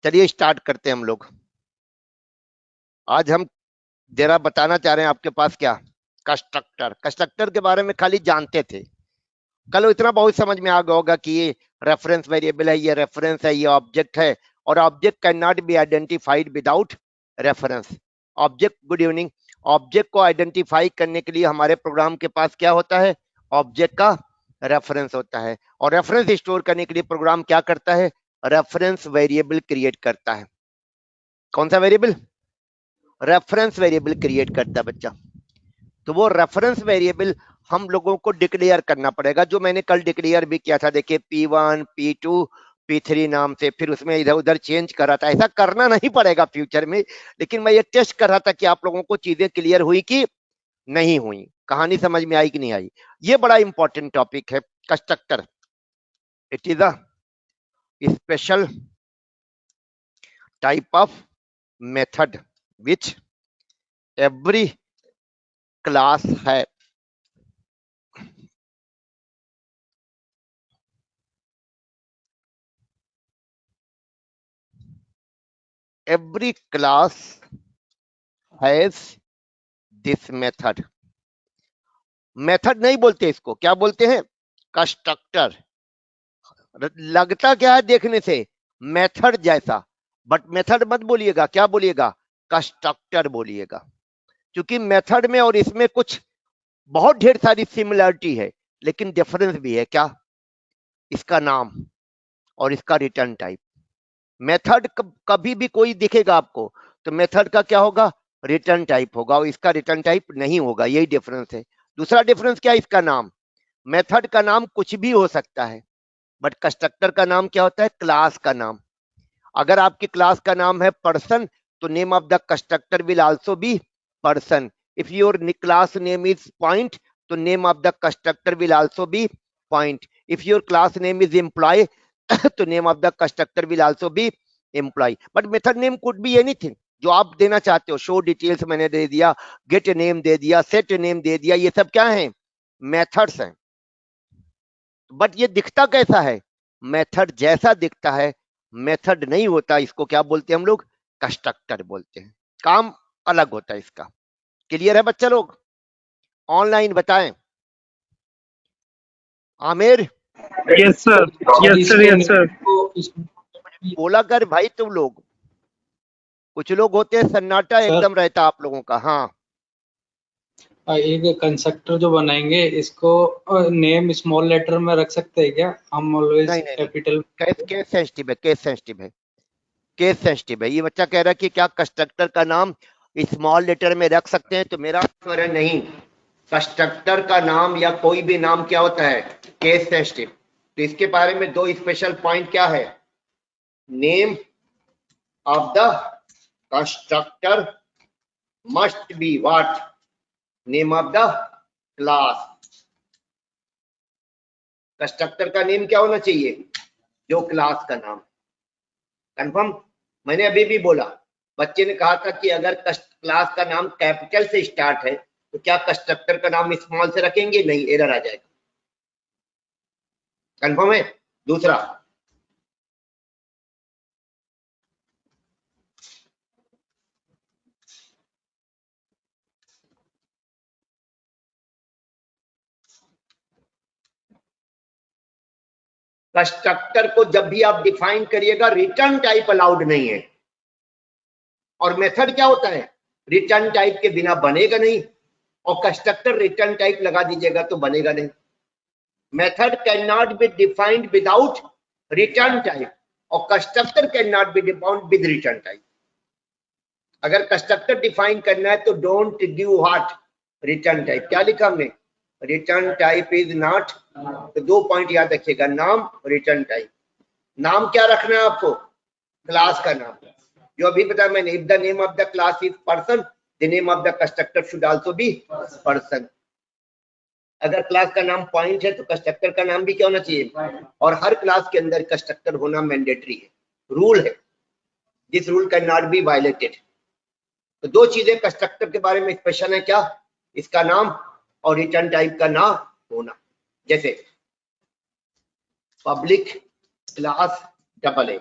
चलिए स्टार्ट करते हैं हम लोग। आज हम जरा बताना चाह रहे हैं आपके पास क्या, कंस्ट्रक्टर। कंस्ट्रक्टर के बारे में खाली जानते थे, कल इतना बहुत समझ में आ गया होगा कि ये रेफरेंस वेरिएबल है, ये रेफरेंस है, ये ऑब्जेक्ट है, और object can not be identified without reference. Object, good evening. Object को आइडेंटिफाई करने के लिए हमारे प्रोग्राम के पास क्या होता है, ऑब्जेक्ट का रेफरेंस होता है, और रेफरेंस स्टोर करने के लिए प्रोग्राम क्या करता है, रेफरेंस वेरिएबल क्रिएट करता है। कौन सा वेरिएबल, रेफरेंस वेरिएबल क्रिएट करता है बच्चा। तो वो रेफरेंस वेरिएबल हम लोगों को डिक्लेयर करना पड़ेगा, जो मैंने कल डिक्लेयर भी किया था। देखिए P1, P2, P3 नाम से, फिर उसमें इधर उधर चेंज करा था। ऐसा करना नहीं पड़ेगा फ्यूचर में, लेकिन मैं ये टेस्ट कर रहा था कि आप लोगों को चीजें क्लियर हुई कि नहीं हुई, कहानी समझ में आई कि नहीं आई। ये बड़ा इंपॉर्टेंट टॉपिक है constructor. It is a special type of method which every class है। Every class has this method. Method नहीं बोलते इसको, क्या बोलते हैं, कंस्ट्रक्टर। लगता क्या है देखने से मेथड जैसा, बट मेथड मत बोलिएगा, क्या बोलिएगा, कंस्ट्रक्टर बोलिएगा। क्योंकि मेथड में और इसमें कुछ बहुत ढेर सारी सिमिलरिटी है, लेकिन डिफरेंस भी है। क्या, इसका नाम और इसका रिटर्न टाइप। मेथड कभी भी कोई दिखेगा आपको तो मेथड का क्या होगा, रिटर्न टाइप होगा, और इसका रिटर्न टाइप नहीं होगा। यही डिफरेंस है। दूसरा डिफरेंस क्या है, इसका नाम। मेथड का नाम कुछ भी हो सकता है, बट कंस्ट्रक्टर का नाम क्या होता है, क्लास का नाम। अगर आपकी क्लास का नाम है पर्सन, तो name of the constructor will also be person. If your class name is point, तो name of the constructor will also be point. If your class name is employ, तो name of the constructor will also be employ. But method name could be anything जो आप देना चाहते हो। Show details मैंने दे दिया, gate name दे दिया, set name दे दिया, ये सब क्या है, मेथड्स हैं। बट ये दिखता कैसा है, मेथड जैसा दिखता है, मेथड नहीं होता। इसको क्या बोलते हैं हम लोग, कंस्ट्रक्टर बोलते हैं। काम अलग होता है इसका। क्लियर है बच्चा लोग, ऑनलाइन बताएं। Aamir, yes sir, yes sir, yes sir. बोला कर भाई, तुम लोग, कुछ लोग होते हैं सन्नाटा एकदम रहता आप लोगों का। हाँ, एक कंस्ट्रक्टर जो बनाएंगे इसको नेम स्मॉल लेटर में रख सकते हैं क्या हम, ऑलवेज नहीं नहीं नहीं, कैपिटल। केस सेंसिटिव है, केस सेंसिटिव है, केस सेंसिटिव है। ये बच्चा कह रहा है कि क्या कंस्ट्रक्टर का नाम स्मॉल लेटर में रख सकते हैं, तो मेरा उत्तर है नहीं। कंस्ट्रक्टर का नाम या कोई भी नाम क्या होता है, केस सेंसिटिव। तो इसके बारे में दो स्पेशल पॉइंट क्या है, name of the constructor must be what, name of the class. Constructor का नेम क्या होना चाहिए, जो क्लास का नाम। कंफर्म। मैंने अभी भी बोला, बच्चे ने कहा था कि अगर क्लास का नाम कैपिटल से स्टार्ट है तो क्या कंस्ट्रक्टर का नाम स्मॉल से रखेंगे, नहीं, एरर आ जाएगा। कंफर्म है। दूसरा, कंस्ट्रक्टर को जब भी आप डिफाइन करिएगा, रिटर्न टाइप अलाउड नहीं है। और मेथड क्या होता है, रिटर्न टाइप के बिना बनेगा नहीं, और कंस्ट्रक्टर रिटर्न टाइप लगा दीजिएगा तो बनेगा नहीं। Method can not be defined without return type, और constructor can not be defined with return type. अगर कंस्ट्रक्टर डिफाइन करना है तो don't give what, return type. क्या लिखा हमने, रिटर्न टाइप इज नॉट। तो दो पॉइंट याद रखिएगा, नाम, रिटर्न टाइप। नाम क्या रखना है आपको, क्लास का नाम, जो अभी बताया मैंने। If the name of the class is person, the name of the constructor should also be person. अगर क्लास का नाम पॉइंट है तो कंस्ट्रक्टर का नाम भी क्या होना चाहिए, और हर क्लास के अंदर कंस्ट्रक्टर होना मैंडेटरी है, रूल है। This rule can not B violated. तो दो चीजें कंस्ट्रक्टर के बारे में स्पेशल है, क्या, इसका नाम और रिटर्न टाइप का ना होना। जैसे पब्लिक क्लास डबल ए,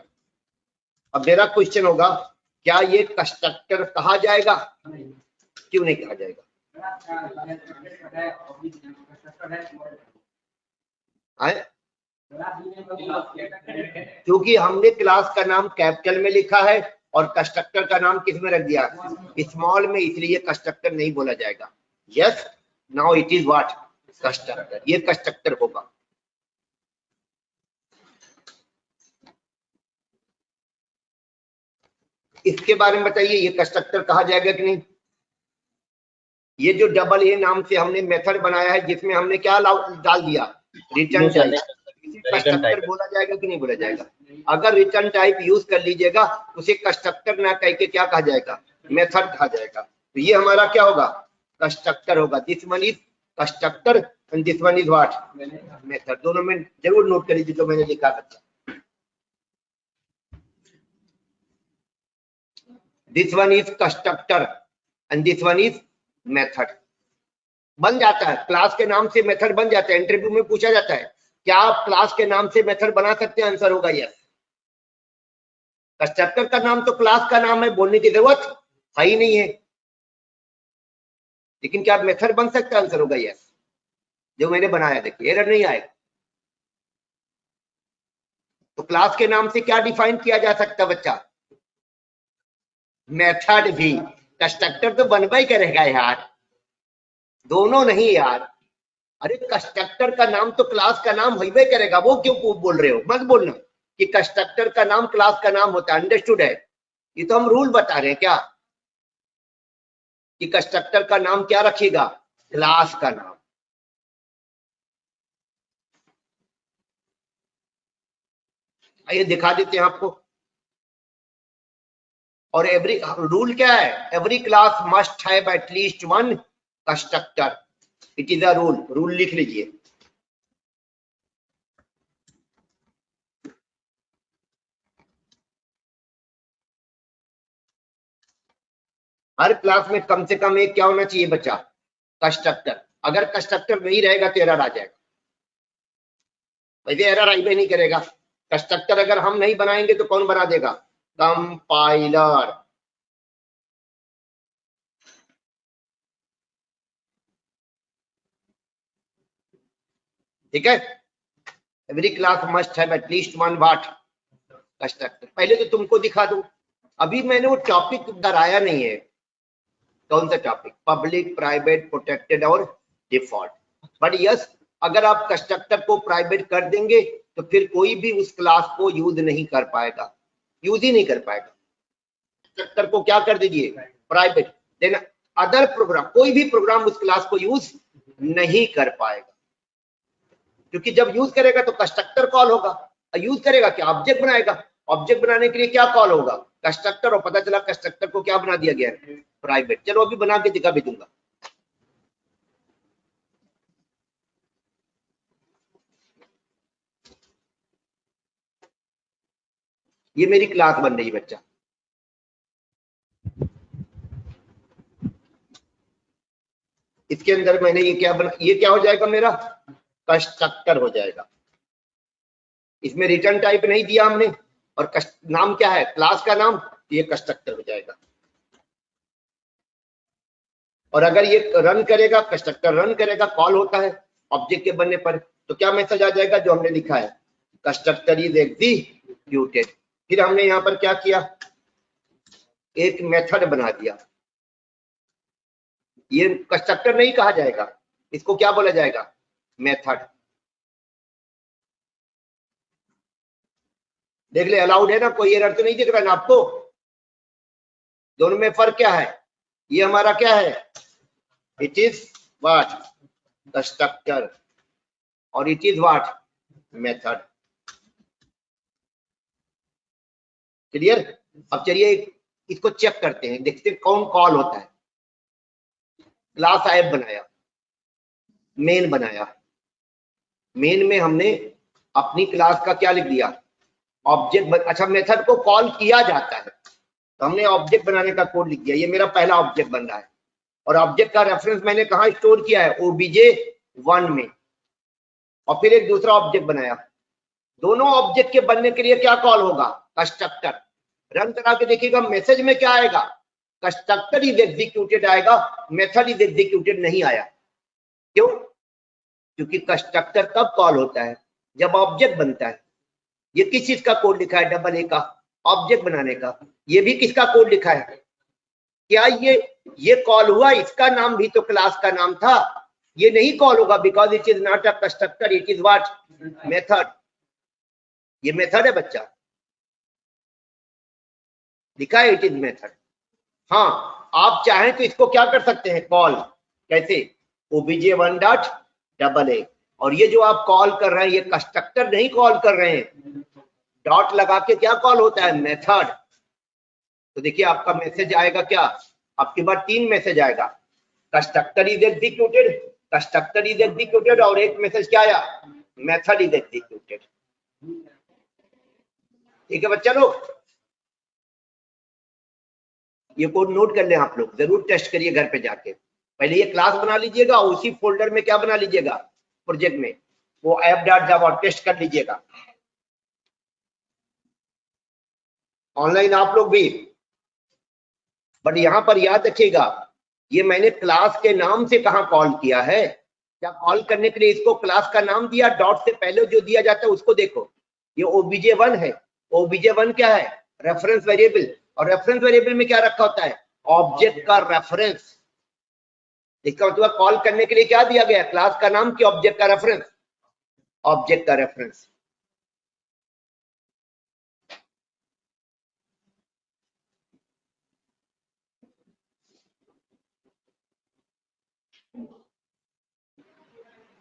अब मेरा क्वेश्चन होगा, क्या ये कंस्ट्रक्टर कहा जाएगा? क्यों नहीं कहा जाएगा? आए? क्योंकि हमने क्लास का नाम कैपिटल में लिखा है और कंस्ट्रक्टर का नाम किस में रख दिया? स्मॉल में, इसलिए कंस्ट्रक्टर नहीं बोला जाएगा। Yes, now it is what? Constructor. ये कंस्ट्रक्टर होगा। इसके बारे में बताइए, ये कंस्ट्रक्टर कहा जाएगा कि नहीं? ये जो डबल ए नाम से हमने मेथड बनाया है, जिसमें हमने क्या डाल दिया? Return type. कंस्ट्रक्टर बोला जाएगा कि नहीं बोला जाएगा? अगर रिटर्न टाइप यूज कर लीजिएगा, उसे कंस्ट्रक्टर ना कह के क्या कहा जाएगा? मेथड कहा जाएगा। तो ये हमारा क्या होगा? कंस्ट्रक्टर होगा। This one is constructor and this one is what? Method. दोनों में जरूर नोट कर लीजिए जो मैंने लिखा था। This one is constructor and this one is method. बन जाता है, क्लास के नाम से मेथड बन जाता है। इंटरव्यू में पूछा जाता है, क्या आप क्लास के नाम से मेथड बना सकते हैं? आंसर होगा यस। कंस्ट्रक्टर का नाम तो क्लास का नाम है, बोलने की जरूरत है ही नहीं है। लेकिन क्या मेथड बन सकता है? आंसर होगा यस। जो मैंने बनाया, देखिए एरर नहीं आएगा। तो क्लास के नाम से क्या डिफाइन किया जा सकता है बच्चा? मेथड भी। कंस्ट्रक्टर तो बनवा ही करेगा यार, दोनों नहीं यार। अरे कंस्ट्रक्टर का नाम तो क्लास का नाम होइबे करेगा, वो क्यों बोल रहे हो? मत बोलना कि कंस्ट्रक्टर का नाम क्लास का नाम होता है। अंडरस्टूड है? ये तो हम रूल बता रहे हैं क्या, कि कंस्ट्रक्टर का नाम क्या रखिएगा? क्लास का नाम। आइए दिखा देते हैं आपको। और एवरी रूल क्या है? Every class must have at least one constructor. It is a rule. Rule लिख लीजिए। हर क्लास में कम से कम एक क्या होना चाहिए बच्चा? कंस्ट्रक्टर। अगर कंस्ट्रक्टर नहीं रहेगा तो एरर आ जाएगा। वैसे एरर आइबे नहीं करेगा। कंस्ट्रक्टर अगर हम नहीं बनाएंगे तो कौन बना देगा? कंपाइलर। ठीक है? Every class must have at least one what? Constructor. पहले तो तुमको दिखा दूं, अभी मैंने वो टॉपिक कराया नहीं है। कौन सा टॉपिक? पब्लिक, प्राइवेट, प्रोटेक्टेड और डिफॉल्ट। बट यस, अगर आप कंस्ट्रक्टर को प्राइवेट कर देंगे तो फिर कोई भी उस क्लास को यूज नहीं कर पाएगा, यूज ही नहीं कर पाएगा। कंस्ट्रक्टर को क्या कर दीजिए? प्राइवेट। देन अदर प्रोग्राम, कोई भी प्रोग्राम उस क्लास को यूज नहीं कर पाएगा, क्योंकि जब यूज करेगा तो कंस्ट्रक्टर कॉल होगा। यूज करेगा क्या? ऑब्जेक्ट बनाएगा। ऑब्जेक्ट बनाने के लिए क्या कॉल होगा? कंस्ट्रक्टर। और पता चला कंस्ट्रक्टर को क्या बना दिया गया है? प्राइवेट। चलो अभी बना के दिखा भी दूंगा। ये मेरी क्लास बन रही है बच्चा। इसके अंदर मैंने ये क्या बना, ये क्या हो जाएगा? मेरा कंस्ट्रक्टर हो जाएगा। इसमें रिटर्न टाइप नहीं दिया हमने, और नाम क्या है? क्लास का नाम। ये कंस्ट्रक्टर हो जाएगा। और अगर ये रन करेगा, कंस्ट्रक्टर रन करेगा, कॉल होता है ऑब्जेक्ट के बनने पर, तो क्या मैसेज आ जाएगा? जो हमने लिखा है, कंस्ट्रक्टर इज एग्जीक्यूटेड। फिर हमने यहाँ पर क्या किया? एक मेथड बना दिया। ये कंस्ट्रक्टर नहीं कहा जाएगा, इसको क्या बोला जाएगा? मेथड। देख ले, अलाउड है ना? कोई एरर तो नहीं दिख रहा ना आपको? दोनों में फर्क क्या है? ये हमारा क्या है? It is what? कंस्ट्रक्टर। और it is what? Method. Clear? अब चलिए इसको चेक करते हैं, देखते हैं कौन कॉल होता है। क्लास ऐप बनाया, मेन बनाया। मेन में हमने अपनी क्लास का क्या लिख दिया? ऑब्जेक्ट। अच्छा, मेथड को कॉल किया जाता है तो हमने ऑब्जेक्ट बनाने का कोड लिख दिया। ये मेरा पहला ऑब्जेक्ट बन रहा है, और ऑब्जेक्ट का रेफरेंस मैंने कहा स्टोर किया है? obj1 में। और फिर एक दूसरा ऑब्जेक्ट बनाया। दोनों ऑब्जेक्ट के बनने के लिए क्या कॉल होगा? कंस्ट्रक्टर। रन करा के देखिएगा मैसेज में क्या आएगा, कंस्ट्रक्टर इज एग्जीक्यूटेड आएगा, मेथड इज एग्जीक्यूटेड नहीं आया। क्यों? क्योंकि कंस्ट्रक्टर कब कॉल होता है, जब ऑब्जेक्ट बनता है। ये किस चीज का कोड लिखा है, डबल ए का, ऑब्जेक्ट बनाने का। ये भी किसका कोड लिखा है? क्या ये कॉल हुआ, इसका नाम भी तो क्लास का नाम था, ये नहीं कॉल होगा because it is not a constructor, it is what, method. ये मेथड है बच्चा, लिखा है इट इज मेथड। हाँ, आप चाहें तो इसको क्या कर सकते हैं, कॉल। कैसे? obj1 डॉट डबल ए, और ये जो आप कॉल कर रहे हैं ये कंस्ट्रक्टर नहीं कॉल कर रहे हैं, डॉट लगा के क्या कॉल होता है, मेथड। तो देखिए आपका मैसेज आएगा क्या, आपके बाद 3 मैसेज आएगा, constructor is executed, constructor is executed, और एक मैसेज क्या आया, मेथड इज एग्जीक्यूटेड। ठीक है बच्चा लोग, ये कोड नोट कर लें आप लोग, जरूर टेस्ट करिए घर पे जाके। पहले ये क्लास बना लीजिएगा, उसी फोल्डर में क्या बना लीजिएगा, प्रोजेक्ट में वो ऐप डॉट जावा टेस्ट कर लीजिएगा। ऑनलाइन आप लोग भी, बट यहां पर याद रखिएगा, ये मैंने क्लास के नाम से कहां कॉल किया है, क्या कॉल करने के लिए इसको क्लास का नाम दिया, डॉट से पहले जो दिया जाता है उसको देखो। ये obj1 है, obj1 क्या है, रेफरेंस वेरिएबल, और रेफरेंस वेरिएबल में क्या रखा होता है, ऑब्जेक्ट का रेफरेंस। इसका मतलब कॉल करने के लिए क्या दिया गया, क्लास का नाम कि ऑब्जेक्ट का रेफरेंस, ऑब्जेक्ट का रेफरेंस।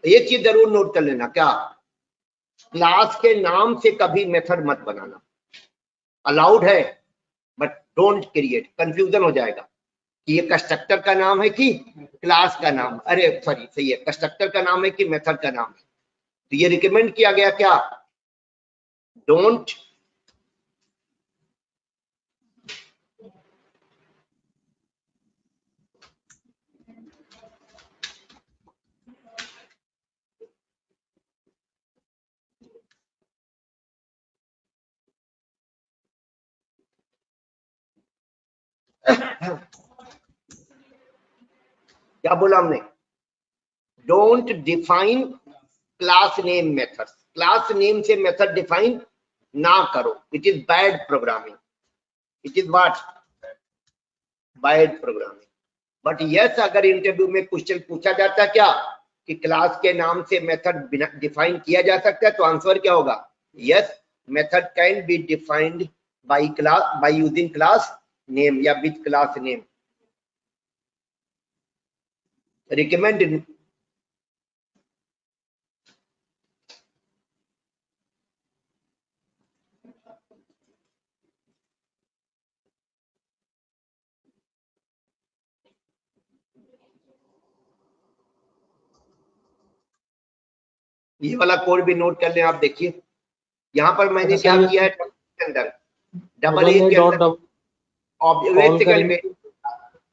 एक चीज जरूर नोट कर लेना, क्या, क्लास के नाम से कभी मेथड मत बनाना, अलाउड है बट डोंट क्रिएट, कंफ्यूजन हो जाएगा कि ये कंस्ट्रक्टर का नाम है कि क्लास का नाम, अरे सॉरी सही है, कंस्ट्रक्टर का नाम है कि मेथड का नाम है। तो ये रिकमेंड किया गया क्या, डोंट क्या बोला हमने, don't define class name method, class name से मेथड डिफाइन ना करो, it is bad programming, it is what, bad programming. But yes, अगर इंटरव्यू में क्वेश्चन पूछा जाता है क्या कि क्लास के नाम से मेथड डिफाइन किया जा सकता है, तो आंसर क्या होगा, yes, method can be defined by class, by using class name या विद क्लास नेम। रिकमेंड ये वाला कोड भी नोट कर लें आप, देखिए यहाँ पर मैंने क्या किया है, अंदर डबल ए के अंदर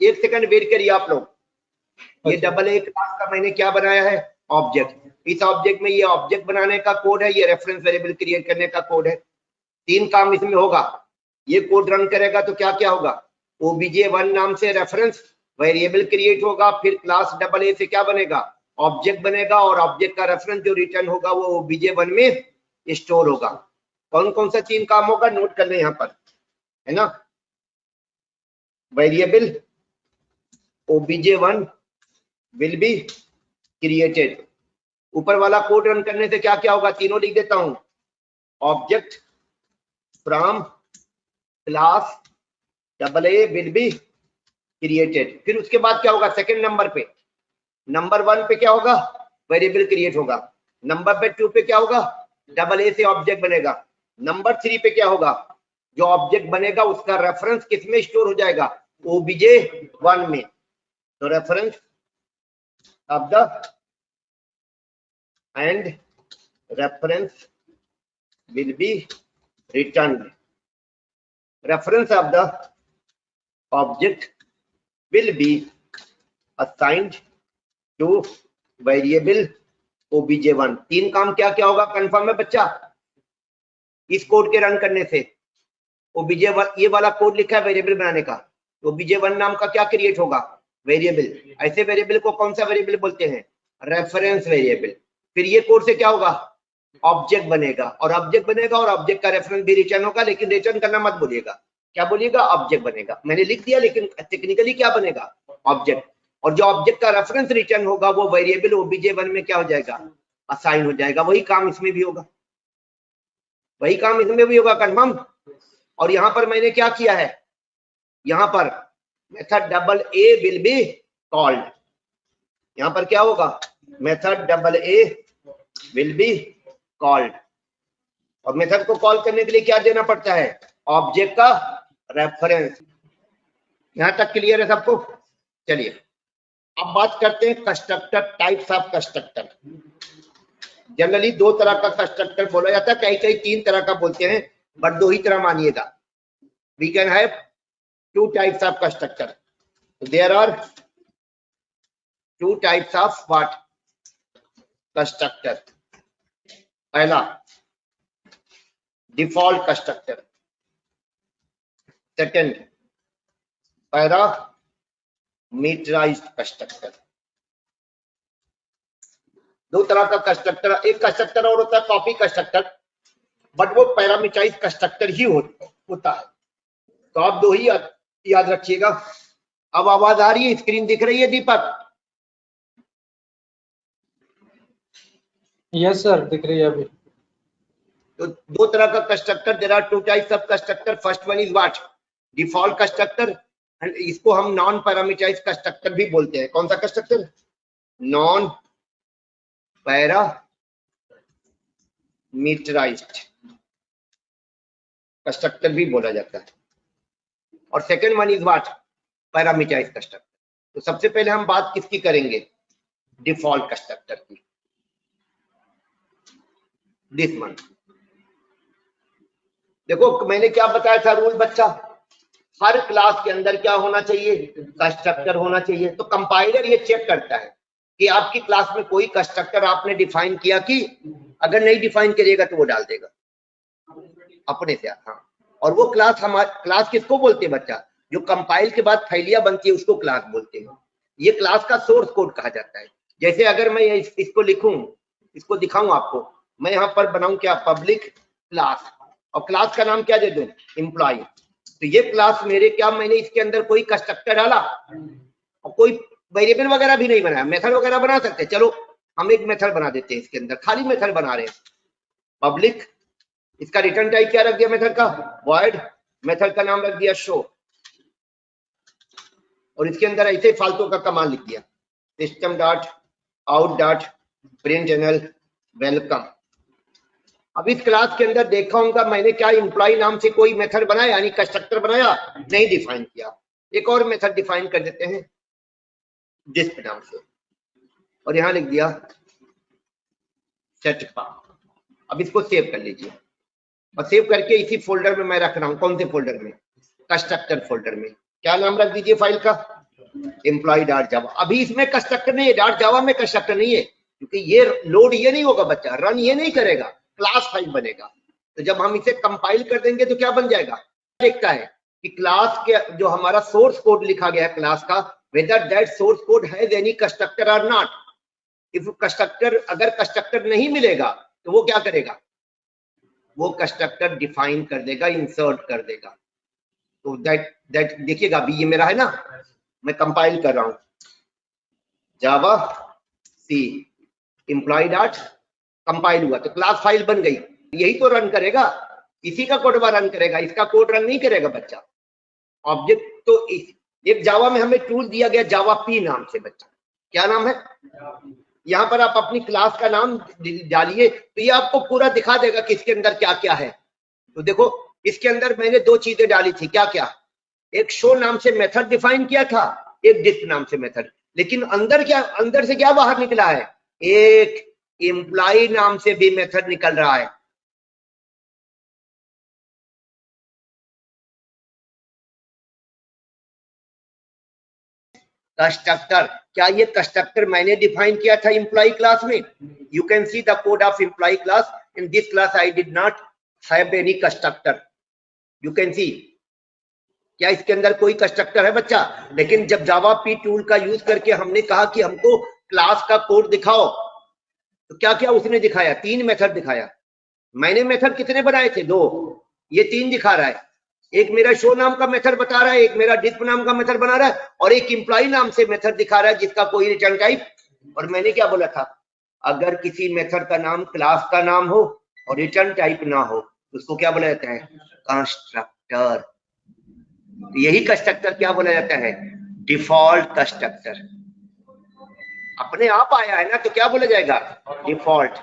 एक सेकंड वेट करिए आप लोग, ये डबल ए क्लास का मैंने क्या बनाया है, ऑब्जेक्ट। इस ऑब्जेक्ट में ये ऑब्जेक्ट बनाने का कोड है, ये रेफरेंस वेरिएबल क्रिएट करने का कोड है। 3 काम इसमें होगा, ये कोड रन करेगा तो क्या क्या होगा, obj1 नाम से रेफरेंस वेरिएबल क्रिएट होगा, फिर क्लास डबल ए से क्या बनेगा, ऑब्जेक्ट बनेगा, और ऑब्जेक्ट का रेफरेंस जो रिटर्न होगा वो obj1 में स्टोर होगा। कौन कौन सा 3 काम होगा, नोट कर ले यहाँ पर, है ना, variable obj1 will be created, ऊपर वाला कोड रन करने से क्या क्या होगा, तीनों लिख देता हूं, object from class double A will be created. फिर उसके बाद क्या होगा, सेकंड नंबर पे, नंबर 1 पे क्या होगा, वेरिएबल क्रिएट होगा, नंबर पे 2 पे क्या होगा, डबल ए से ऑब्जेक्ट बनेगा, नंबर 3 पे क्या होगा, जो ऑब्जेक्ट बनेगा उसका रेफरेंस किस में स्टोर हो जाएगा, obj1 में। तो reference of the and reference will be returned, reference of the object will be assigned to variable obj1। 3 काम क्या क्या होगा, कंफर्म है बच्चा, इस कोड के रन करने से, obj1 ये वाला कोड लिखा है वेरिएबल बनाने का, तो obj1 नाम का क्या क्रिएट होगा, वेरिएबल। ऐसे वेरिएबल को कौन सा वेरिएबल बोलते हैं, रेफरेंस वेरिएबल। फिर ये कोड से क्या होगा, ऑब्जेक्ट बनेगा, और ऑब्जेक्ट बनेगा और ऑब्जेक्ट का रेफरेंस भी रिटर्न होगा, लेकिन रिटर्न करना मत बोलिएगा, क्या बोलिएगा, ऑब्जेक्ट बनेगा। मैंने लिख दिया, लेकिन टेक्निकली क्या बनेगा, ऑब्जेक्ट। और जो ऑब्जेक्ट का रेफरेंस रिटर्न होगा वो वेरिएबल obj1 में क्या हो जाएगा, असाइन हो जाएगा। वही काम इसमें भी होगा, वही काम इसमें भी होगा, कंफर्म। और यहां पर मैंने क्या किया है, यहां पर method double A will be called, यहां पर क्या होगा, method double A will be called. और मेथड को कॉल करने के लिए क्या देना पड़ता है, ऑब्जेक्ट का रेफरेंस। यहां तक क्लियर है सबको। चलिए अब बात करते हैं constructor, types of constructor. Generally दो तरह का कंस्ट्रक्टर बोला जाता है, कई कई तीन तरह का बोलते हैं, बट दो ही तरह मानिएगा। We can have two types of constructor, there are two types of what, constructor. पहला default constructor, second parameterized constructor. दो तरह का कंस्ट्रक्टर, एक कंस्ट्रक्टर और होता है कॉपी कंस्ट्रक्टर, बट वो पैरामीटराइज्ड कंस्ट्रक्टर ही होता है। तो आप दो ही याद रखिएगा। अब आवाज आ रही है, स्क्रीन दिख रही है दीपक? यस सर, दिख रही है अभी। तो दो तरह का constructor, there are two types of constructor. First one is what, default constructor, and इसको हम नॉन पैरामीटराइज्ड कंस्ट्रक्टर भी बोलते हैं। कौन सा कंस्ट्रक्टर, नॉन पैरामीटराइज्ड कंस्ट्रक्टर भी बोला जाता है। और second one is what, parameterized constructor. तो सबसे पहले हम बात किसकी करेंगे, डिफॉल्ट कंस्ट्रक्टर की। दिस वन, देखो मैंने क्या बताया था रूल बच्चा, हर क्लास के अंदर क्या होना चाहिए, कंस्ट्रक्टर होना चाहिए। तो कंपाइलर ये चेक करता है कि आपकी क्लास में कोई कंस्ट्रक्टर आपने डिफाइन किया कि, अगर नहीं डिफाइन करिएगा तो वो डाल देगा अपने से। हाँ, और वो क्लास, हमारे क्लास किसको बोलते हैं बच्चा, जो कंपाइल के बाद फाइलियां बनती है उसको क्लास बोलते हैं। ये क्लास का सोर्स कोड कहा जाता है। जैसे अगर मैं इसको लिखूं, इसको दिखाऊं आपको, मैं यहाँ पर बनाऊं क्या, पब्लिक क्लास, और क्लास का नाम क्या दे दूं, एम्प्लॉय। तो ये क्लास मेरे क्या, मैंने इसके अंदर कोई कंस्ट्रक्टर डाला और कोई वेरिएबल वगैरह भी नहीं बनाया। मेथड वगैरह बना सकते हैं, चलो हम एक मेथड बना देते हैं, इसके अंदर खाली मेथड बना रहे हैं पब्लिक। इसका रिटर्न टाइप क्या रख दिया मेथड का, वॉइड। मेथड का नाम रख दिया शो, और इसके अंदर ऐसे फालतू का कमांड लिख दिया, system dot out dot प्रिंटल welcome. अब इस क्लास के अंदर देखा होगा मैंने क्या, एम्प्लॉय नाम से कोई मेथड बनाया, यानी कंस्ट्रक्टर बनाया, नहीं डिफाइन किया। एक और मेथड डिफाइन कर देते हैं डिस्प नाम से, और यहां लिख दिया सेट पाथ। अब इसको सेव कर लीजिए, और सेव करके इसी फोल्डर में मैं रख रहा हूं। कौन से फोल्डर में, कंस्ट्रक्टर फोल्डर में। क्या नाम रख दीजिए फाइल का, एम्प्लॉय डॉट जावा। अभी इसमें कंस्ट्रक्टर नहीं है, डॉट जावा में कंस्ट्रक्टर नहीं है, क्योंकि ये लोड ये नहीं होगा बच्चा, रन ये नहीं करेगा, क्लास फाइल बनेगा। तो जब हम इसे कंपाइल कर देंगे तो क्या बन जाएगा, देखता है कि क्लास के जो हमारा सोर्स कोड लिखा गया है क्लास का, whether that source code has any constructor और नॉट। इफ कंस्ट्रक्टर, अगर कंस्ट्रक्टर नहीं मिलेगा तो वो क्या करेगा, वो कंस्ट्रक्टर डिफाइन कर देगा, इंसर्ट कर देगा। तो दैट देखिएगा, अभी ये मेरा है ना, मैं कंपाइल कर रहा हूं, जावा सी एम्प्लॉय डॉट, कंपाइल हुआ तो क्लास फाइल बन गई। यही तो रन करेगा, इसी का कोड रन करेगा, इसका कोड रन नहीं करेगा बच्चा। ऑब्जेक्ट तो एक जावा में हमें टूल दिया गया जावा पी नाम से बच्चा, क्या नाम है, यहाँ पर आप अपनी क्लास का नाम डालिए तो ये आपको पूरा दिखा देगा कि इसके अंदर क्या क्या है। तो देखो इसके अंदर मैंने दो चीजें डाली थी, क्या क्या, एक शो नाम से मेथड डिफाइन किया था, एक डिस्प नाम से मेथड। लेकिन अंदर क्या, अंदर से क्या बाहर निकला है, एक एम्प्लॉय नाम से भी मेथड निकल रहा है। कंस्ट्रक्टर, क्या ये कंस्ट्रक्टर मैंने डिफाइन किया था एम्प्लॉय क्लास में? You can see the code of employee class, in this class I did not have any constructor. You can see. क्या इसके अंदर कोई कंस्ट्रक्टर है बच्चा? लेकिन जब जावा पी टूल का यूज करके हमने कहा कि हमको क्लास का कोड दिखाओ, तो क्या क्या उसने दिखाया? 3 मेथड दिखाया। मैंने मेथड कितने बनाए थे? 2। ये 3 दिखा रहा है। एक मेरा शो नाम का मेथड बता रहा है, एक मेरा डिस्प नाम का मेथड बना रहा है, और एक एम्प्लॉय नाम से मेथड दिखा रहा है जिसका कोई रिटर्न टाइप। और मैंने क्या बोला था? अगर किसी मेथड का नाम क्लास का नाम हो और रिटर्न टाइप ना हो, उसको क्या बोला जाता है? कंस्ट्रक्टर। यही कंस्ट्रक्टर क्या बोला जाता है? Default constructor. अपने आप आया है ना, तो क्या बोला जाएगा? डिफॉल्ट।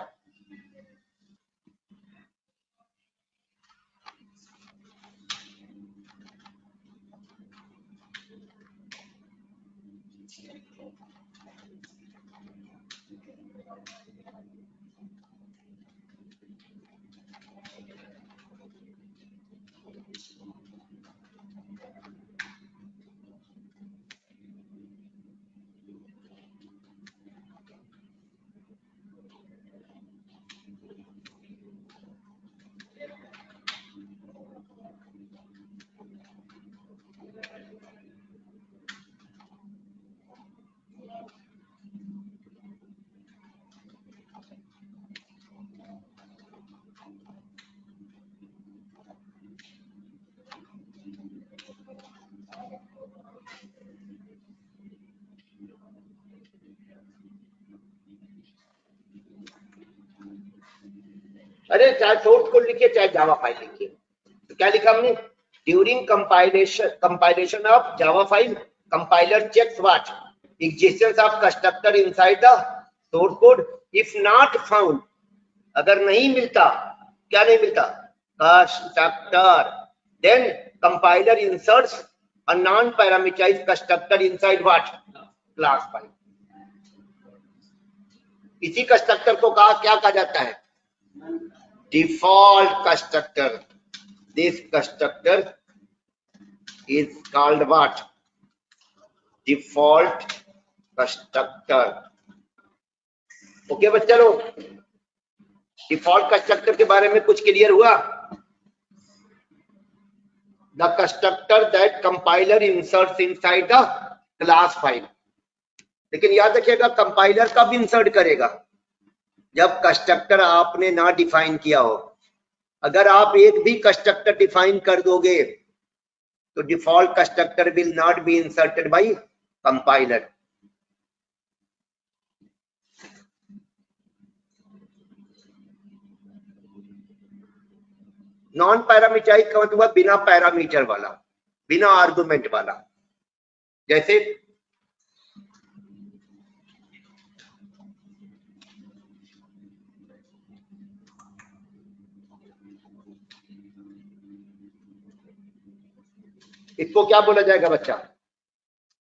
अरे चाहे सोर्स कोड लिखिए चाहे जावा फाइल लिखिए, तो क्या लिखा हमने? During compilation of Java file, compiler checks what existence of constructor inside the source code. If not found, अगर नहीं मिलता, क्या नहीं मिलता? Constructor, then compiler inserts a non parameterized constructor inside what? Class file. इसी कंस्ट्रक्टर को क्या कहा जाता है? default constructor. This constructor is called what? Default constructor. Okay बच्चा लोग, डिफॉल्ट कंस्ट्रक्टर के बारे में कुछ क्लियर हुआ? The constructor that compiler inserts inside the class file. लेकिन याद रखिएगा, कंपाइलर कब इंसर्ट करेगा? जब कंस्ट्रक्टर आपने ना डिफाइन किया हो। अगर आप एक भी कंस्ट्रक्टर डिफाइन कर दोगे तो default constructor will not be inserted by compiler. Non parameterized का मतलब बिना पैरामीटर वाला, बिना आर्गुमेंट वाला। जैसे इसको क्या बोला जाएगा बच्चा?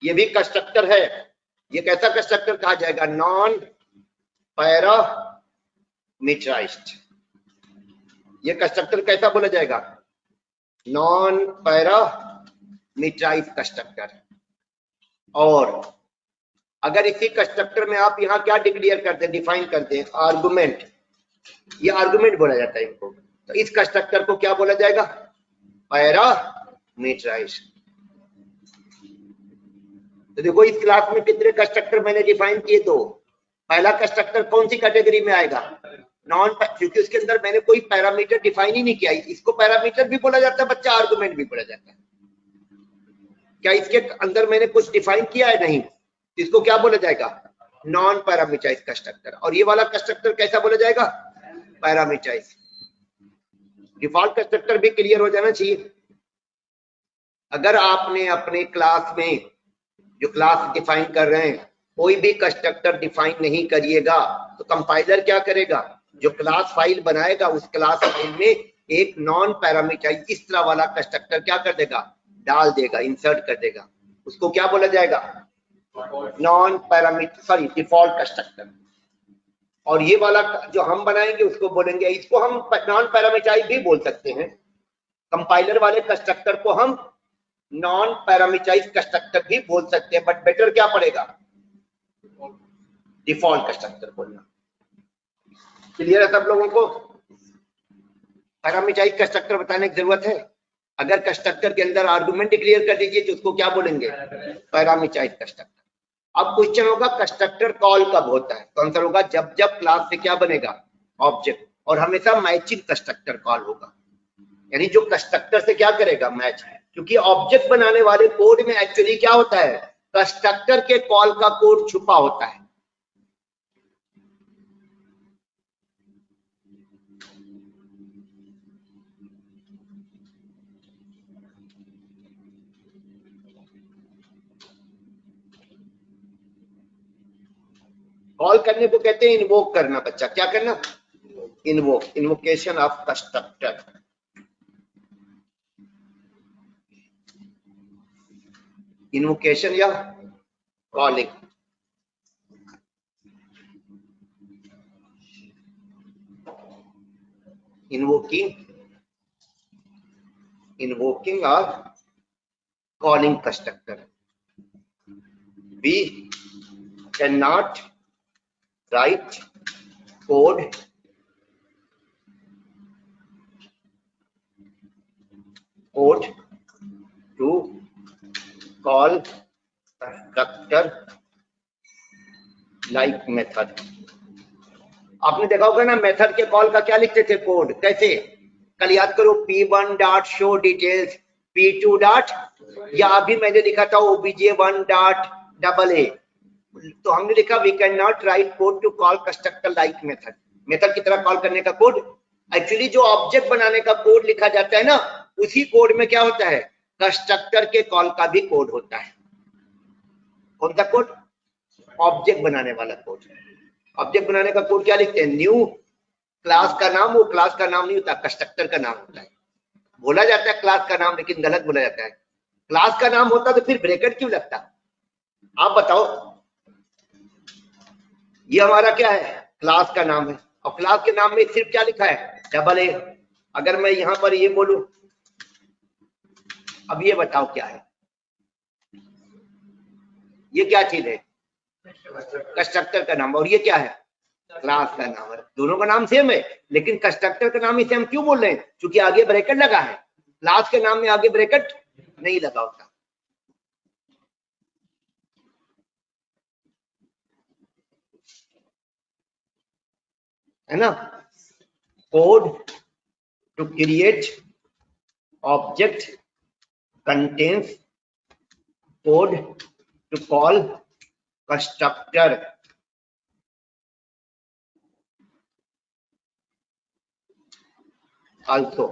ये भी कंस्ट्रक्टर है। ये कैसा कंस्ट्रक्टर कहा जाएगा? Non parameterised. ये कंस्ट्रक्टर कैसा बोला जाएगा? Non parameterized constructor. और अगर इसी कंस्ट्रक्टर में आप यहाँ क्या डिक्लेयर करते हैं, डिफाइन करते हैं? आर्गुमेंट। ये आर्गुमेंट बोला जाता है इनको। तो इस कंस्ट्रक्टर को क्या बोला जाएगा? पैरामीटराइज्ड। तो देखो इस क्लास में कितने कंस्ट्रक्टर मैंने डिफाइन किए? तो पहला कंस्ट्रक्टर कौन सी कैटेगरी में आएगा? नॉन, क्योंकि उसके अंदर मैंने कोई पैरामीटर डिफाइन ही नहीं किया। इसको पैरामीटर भी बोला जाता है बच्चा, आर्गुमेंट भी बोला जाता है। क्या इसके अंदर मैंने कुछ डिफाइन किया है? नहीं। इसको क्या बोला जाएगा? Non parameterized constructor. और ये वाला कंस्ट्रक्टर कैसा बोला जाएगा? पैरामीटराइज्ड। डिफॉल्ट कंस्ट्रक्टर भी क्लियर हो जाना चाहिए। अगर आपने अपने क्लास में जो क्लास डिफाइन कर रहे हैं कोई भी कंस्ट्रक्टर डिफाइन नहीं करिएगा तो कंपाइलर क्या करेगा? जो क्लास फाइल बनाएगा उस क्लास फाइल में एक नॉन पैरामीटराइज्ड इस तरह वाला कंस्ट्रक्टर क्या कर देगा? डाल देगा, इंसर्ट कर देगा। उसको क्या बोला जाएगा? Non parameter, sorry, default constructor. और ये वाला जो हम बनाएंगे उसको बोलेंगे, इसको हम नॉन पैरामीटराइज्ड भी बोल सकते हैं। कंपाइलर वाले कंस्ट्रक्टर को हम नॉन पैरामीटराइज्ड कंस्ट्रक्टर भी बोल सकते हैं, बट बेटर क्या पड़ेगा? डिफॉल्ट कंस्ट्रक्टर बोलना। क्लियर है सब लोगों को? पैरामीटराइज्ड कंस्ट्रक्टर बताने की जरूरत है? अगर कंस्ट्रक्टर के अंदर आर्गुमेंट डिक्लेयर कर दीजिए तो उसको क्या बोलेंगे, पैरामीटराइज्ड कंस्ट्रक्टर। अब क्वेश्चन होगा कंस्ट्रक्टर कॉल कब होता है, तो आंसर होगा जब जब क्लास से क्या बनेगा, ऑब्जेक्ट, और हमेशा मैचिंग कंस्ट्रक्टर कॉल होगा, यानी जो कंस्ट्रक्टर से क्या करेगा, मैच। क्योंकि ऑब्जेक्ट बनाने वाले कोड में एक्चुअली क्या होता है, कंस्ट्रक्टर के कॉल का कोड छुपा होता है। कॉल करने को कहते हैं इन्वोक करना, बच्चा क्या करना, invoke, invocation of constructor. Invocation या कॉलिंग, इन्वोकिंग और calling constructor. We cannot write code to call constructor like method। आपने देखा होगा ना, मेथड के कॉल का क्या लिखते थे कोड, कैसे, कल याद करो, p1 dot show details, p2 dot, या अभी मैंने लिखा था obj1 डॉट डबल ए, तो हमने लिखा we can not write code to call constructor like method, method की तरह कॉल करने का कोड। एक्चुअली जो ऑब्जेक्ट बनाने का कोड लिखा जाता है ना, उसी कोड में क्या होता है, कंस्ट्रक्टर के कॉल का भी कोड होता है। कौन सा कोड, ऑब्जेक्ट बनाने वाला कोड। ऑब्जेक्ट बनाने का कोड क्या लिखते हैं, न्यू क्लास का नाम, वो क्लास का नाम नहीं होता, कंस्ट्रक्टर का नाम होता है। बोला जाता है क्लास का नाम, लेकिन गलत बोला जाता है। क्लास का नाम होता तो फिर ब्रैकेट क्यों लगता, आप बताओ। ये हमारा क्या है, क्लास का नाम है, और क्लास के नाम में सिर्फ क्या लिखा है, डबल ए। अगर मैं यहां पर ये बोलूं, अब ये बताओ क्या है, ये क्या चीज है, कंस्ट्रक्टर का नाम, और ये क्या है, क्लास का नाम है। दोनों का नाम सेम है, लेकिन कंस्ट्रक्टर का नाम इसे हम क्यों बोल रहे हैं, क्योंकि आगे ब्रैकेट लगा है। क्लास के नाम में आगे ब्रैकेट नहीं लगा होता। है ना, code to create object contains code to call constructor. Also,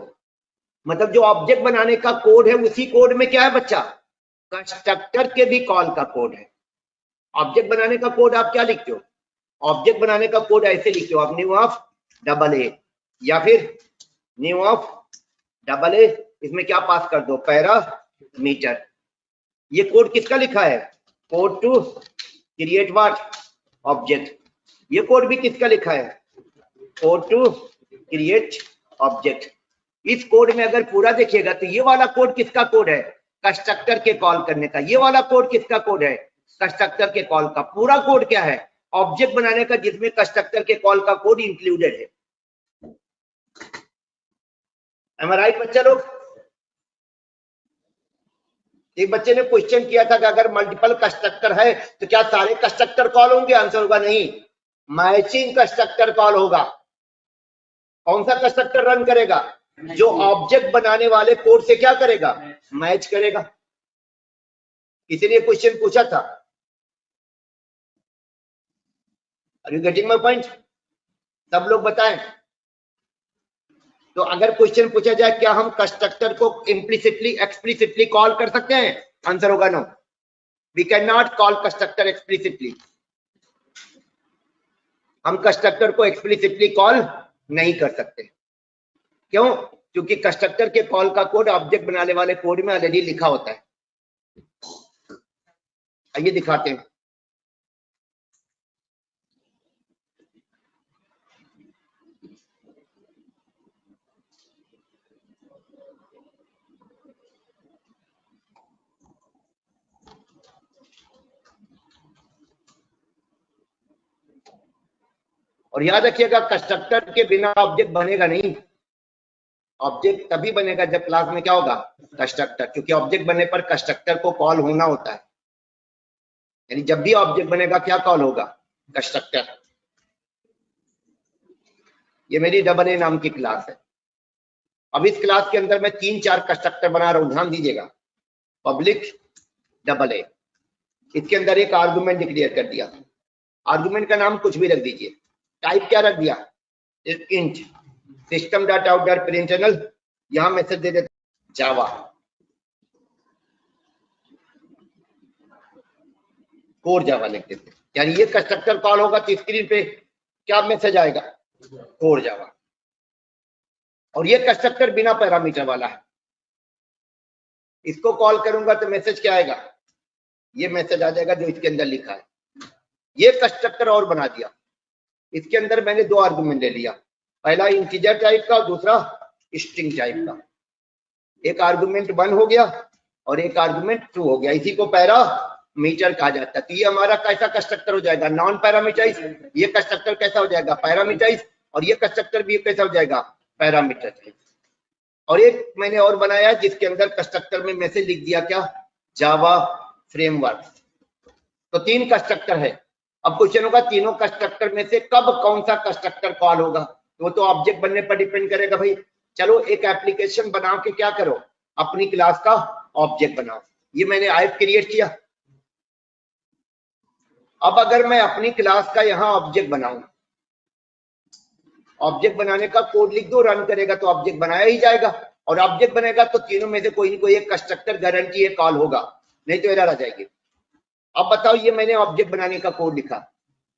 मतलब जो ऑब्जेक्ट बनाने का कोड है, उसी कोड में क्या है बच्चा, कंस्ट्रक्टर के भी कॉल का कोड है। ऑब्जेक्ट बनाने का कोड आप क्या लिखते हो, ऑब्जेक्ट बनाने का कोड ऐसे लिखते हो आप, न्यू ऑफ डबल ए, या फिर न्यू ऑफ डबल ए, इसमें क्या पास कर दो, पैरामीटर। ये कोड किसका लिखा है, code to create what, object. ये कोड भी किसका लिखा है, कोड टू क्रिएट ऑब्जेक्ट। इस कोड में अगर पूरा देखिएगा तो ये वाला कोड किसका कोड है, कंस्ट्रक्टर के कॉल करने का। ये वाला कोड किसका कोड है, कंस्ट्रक्टर के कॉल का। पूरा कोड क्या है, ऑब्जेक्ट बनाने का, जिसमें कंस्ट्रक्टर के कॉल का कोड इंक्लूडेड है। Am I right बच्चा लोग। एक बच्चे ने क्वेश्चन किया था कि अगर मल्टीपल कंस्ट्रक्टर है तो क्या सारे कंस्ट्रक्टर कॉल होंगे, आंसर होगा नहीं, मैचिंग कंस्ट्रक्टर कॉल होगा। कौन सा कंस्ट्रक्टर रन करेगा, जो ऑब्जेक्ट बनाने वाले कोड से क्या करेगा, मैच करेगा। इसीलिए क्वेश्चन पूछा था। Are you getting my point, सब लोग बताएं। तो अगर क्वेश्चन पूछा जाए क्या हम कंस्ट्रक्टर को इम्प्लिसिटली एक्सप्लिसिटली कॉल कर सकते हैं, आंसर होगा no, we can not call constructor explicitly. हम कंस्ट्रक्टर को एक्सप्लिसिटली कॉल नहीं कर सकते। क्यों, क्योंकि कंस्ट्रक्टर के कॉल का कोड ऑब्जेक्ट बनाने वाले कोड में ऑलरेडी लिखा होता है। आइए दिखाते हैं। और याद रखिएगा, कंस्ट्रक्टर के बिना ऑब्जेक्ट बनेगा नहीं। ऑब्जेक्ट तभी बनेगा जब क्लास में क्या होगा, कंस्ट्रक्टर, क्योंकि ऑब्जेक्ट बनने पर कंस्ट्रक्टर को कॉल होना होता है। यानी जब भी ऑब्जेक्ट बनेगा क्या कॉल होगा, कंस्ट्रक्टर। ये मेरी डबल ए नाम की क्लास है। अब इस क्लास के अंदर मैं 3-4 कंस्ट्रक्टर बना रहा हूं, ध्यान दीजिएगा। पब्लिक डबल ए, इसके अंदर एक आर्गुमेंट डिक्लेयर कर दिया। आर्गुमेंट का नाम कुछ भी रख दीजिए। टाइप क्या रख दिया, int system dot out dot println, यहां मैसेज दे देते जावा, कोर जावा लिख देते। यानी ये कंस्ट्रक्टर कॉल होगा तो स्क्रीन पे क्या मैसेज आएगा, कोर जावा। और ये कंस्ट्रक्टर बिना पैरामीटर वाला है, इसको कॉल करूंगा तो मैसेज क्या आएगा, ये मैसेज आ जाएगा जो इसके अंदर लिखा है। ये कंस्ट्रक्टर और बना दिया, इसके अंदर मैंने 2 आर्गुमेंट ले लिया, पहला इंटीजर टाइप का, दूसरा स्ट्रिंग टाइप का। एक आर्गुमेंट 1 हो गया और एक आर्गुमेंट 2 हो गया, इसी को पैरामीटर कहा जाता है। तो ये हमारा कैसा कंस्ट्रक्टर हो जाएगा, नॉन पैरामीटराइज। ये कंस्ट्रक्टर कैसा हो जाएगा, पैरामीटराइज। और ये कंस्ट्रक्टर भी कैसा हो जाएगा, पैरामीटराइज। और एक मैंने और बनाया जिसके अंदर कंस्ट्रक्टर में मैसेज लिख दिया क्या, जावा फ्रेमवर्क। तो 3 कंस्ट्रक्टर है। अब क्वेश्चन होगा तीनों कंस्ट्रक्टर में से कब कौन सा कंस्ट्रक्टर कॉल होगा, तो वो तो ऑब्जेक्ट बनने पर डिपेंड करेगा भाई। चलो एक एप्लीकेशन बना के क्या करो, अपनी क्लास का ऑब्जेक्ट बनाओ। ये मैंने आइफ क्रिएट किया। अब अगर मैं अपनी क्लास का यहाँ ऑब्जेक्ट बनाऊं, ऑब्जेक्ट बनाने का कोड लिख दो, रन करेगा तो ऑब्जेक्ट बनाया ही जाएगा। और ऑब्जेक्ट बनेगा तो तीनों में से कोई ना कोई एक कंस्ट्रक्टर गारंटी है कॉल होगा, नहीं तो एरर आ जाएगी। अब बताओ, ये मैंने ऑब्जेक्ट बनाने का कोड लिखा।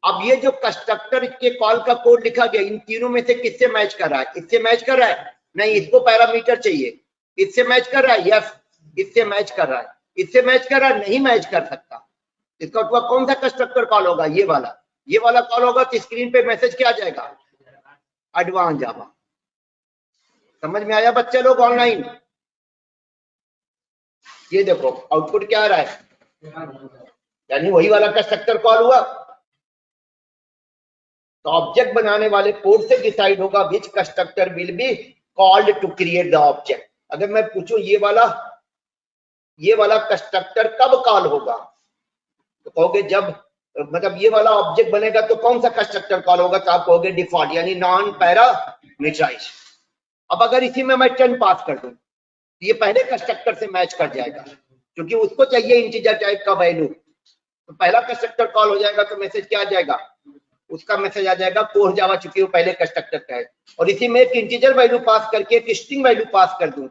अब ये जो कंस्ट्रक्टर के कॉल का कोड लिखा गया, इन तीनों में से किससे मैच कर रहा है, इससे मैच कर रहा है, नहीं इसको पैरामीटर चाहिए। इससे मैच कर रहा है, यस इससे मैच कर रहा है। इससे मैच कर रहा है, नहीं मैच कर सकता। इसका मतलब कौन सा कंस्ट्रक्टर कॉल होगा, ये वाला कॉल होगा। तो स्क्रीन पे मैसेज क्या आ जाएगा, एडवांस जावा। समझ में आया बच्चे लोग ऑनलाइन? ये देखो आउटपुट क्या आ रहा है, यानी वही वाला कंस्ट्रक्टर कॉल हुआ। तो ऑब्जेक्ट बनाने वाले कोड से डिसाइड होगा which constructor will be called to create the object. अगर मैं पूछूं ये वाला कंस्ट्रक्टर कब कॉल होगा, तो कहोगे जब, मतलब ये वाला ऑब्जेक्ट बनेगा तो कौन सा कंस्ट्रक्टर कॉल होगा, तो आप कहोगे डिफॉल्ट, यानी नॉन पैरामीटराइज्ड। अब अगर इसी में मैं 10 पास कर दूं, ये पहले कंस्ट्रक्टर से मैच कर जाएगा, क्योंकि उसको चाहिए इंटीजर टाइप का वैल्यू। तो पहला कंस्ट्रक्टर कॉल हो जाएगा तो मैसेज क्या आ जाएगा, उसका मैसेज आ जाएगा कोर जावा, चूंकि वो पहले कंस्ट्रक्टर का है। और इसी में एक इंटीजर वैल्यू पास करके एक स्ट्रिंग वैल्यू पास कर दूं।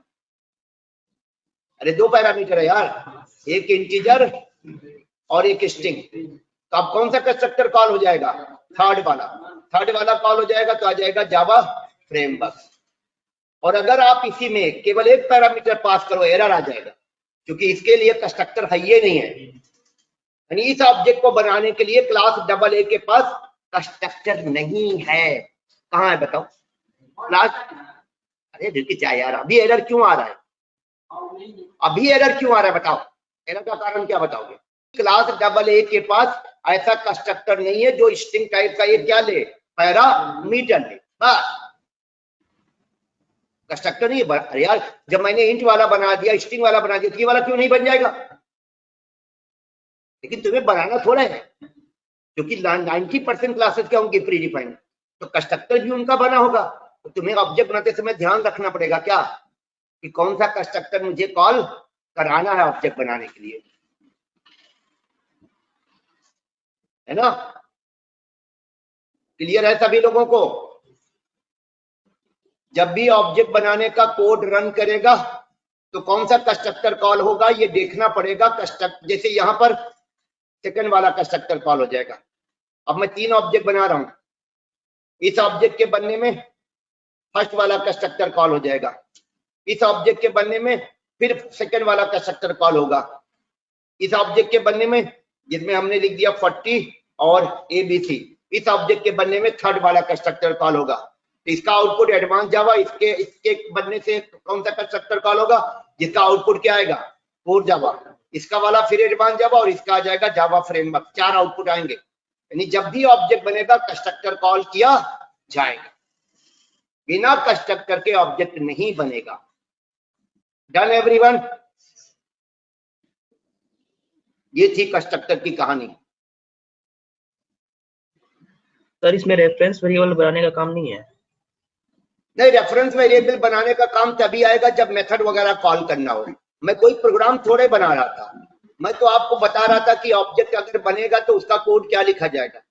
अरे 2 पैरामीटर है यार, एक इंटीजर और एक स्ट्रिंग। तो अब कौन सा कंस्ट्रक्टर कॉल हो जाएगा, थर्ड वाला कॉल हो जाएगा, तो आ जाएगा जावा फ्रेमवर्क। और अगर आप इसी में केवल एक पैरामीटर पास करो, एरर आ जाएगा, क्योंकि इसके लिए कंस्ट्रक्टर है ये नहीं है। यानी इस ऑब्जेक्ट को बनाने के लिए क्लास डबल ए के पास कंस्ट्रक्टर नहीं है। कहाँ है बताओ क्लास? अरे देखिए क्या यार, अभी एरर क्यों आ रहा है, बताओ एरर का कारण क्या बताओगे? क्लास डबल ए के पास ऐसा कंस्ट्रक्टर नहीं है जो स्ट्रिंग टाइप का ये क्या ले, पैरामीटर ले, बस कंस्ट्रक्टर नहीं है। अरे यार, जब मैंने इंट वाला बना दिया, स्ट्रिंग वाला बना दिया, तो ये वाला क्यों नहीं बन जाएगा? लेकिन तुम्हें बनाना थोड़ा है, क्योंकि 90% क्लासेस क्या होंगी, प्री डिफाइंड। तो कंस्ट्रक्टर भी उनका बना होगा। तो तुम्हें ऑब्जेक्ट बनाते समय ध्यान रखना पड़ेगा क्या, कि कौन सा कंस्ट्रक्टर मुझे कॉल कराना है ऑब्जेक्ट बनाने के लिए, है ना? क्लियर है सभी लोगों को? जब भी ऑब्जेक्ट बनाने का कोड रन करेगा तो कौन सा कंस्ट्रक्टर कॉल होगा ये देखना पड़ेगा। कंस्ट्रक्ट जैसे यहां पर सेकंड वाला कंस्ट्रक्टर कॉल हो जाएगा। अब मैं 3 ऑब्जेक्ट बना रहा हूं, इस ऑब्जेक्ट के बनने में फर्स्ट वाला कंस्ट्रक्टर कॉल हो जाएगा, इस ऑब्जेक्ट के बनने में फिर सेकंड वाला कंस्ट्रक्टर कॉल होगा, इस ऑब्जेक्ट के बनने में जिसमें हमने लिख दिया 40 और ABC, इस ऑब्जेक्ट के बनने में थर्ड वाला कंस्ट्रक्टर कॉल होगा। तो इसका आउटपुट एडवांस जावा, इसके बनने से कौन सा कंस्ट्रक्टर कॉल होगा, जिसका आउटपुट क्या आएगा, कोर जावा। इसका वाला फिर एडवांस जावा और इसका आ जाएगा जावा फ्रेमवर्क। 4 आउटपुट आएंगे। यानी जब भी ऑब्जेक्ट बनेगा कंस्ट्रक्टर कॉल किया जाएगा। बिना कंस्ट्रक्टर के ऑब्जेक्ट नहीं बनेगा। Done everyone? ये थी कंस्ट्रक्टर की कहानी। सर इसमें रेफरेंस वेरिएबल बनाने का काम नहीं है? नहीं, रेफरेंस वेरिएबल बनाने का काम तभी आएगा जब मेथड वगैरह कॉल करना हो। मैं कोई प्रोग्राम थोड़े बना रहा था, मैं तो आपको बता रहा था कि ऑब्जेक्ट अगर बनेगा तो उसका कोड क्या लिखा जाएगा।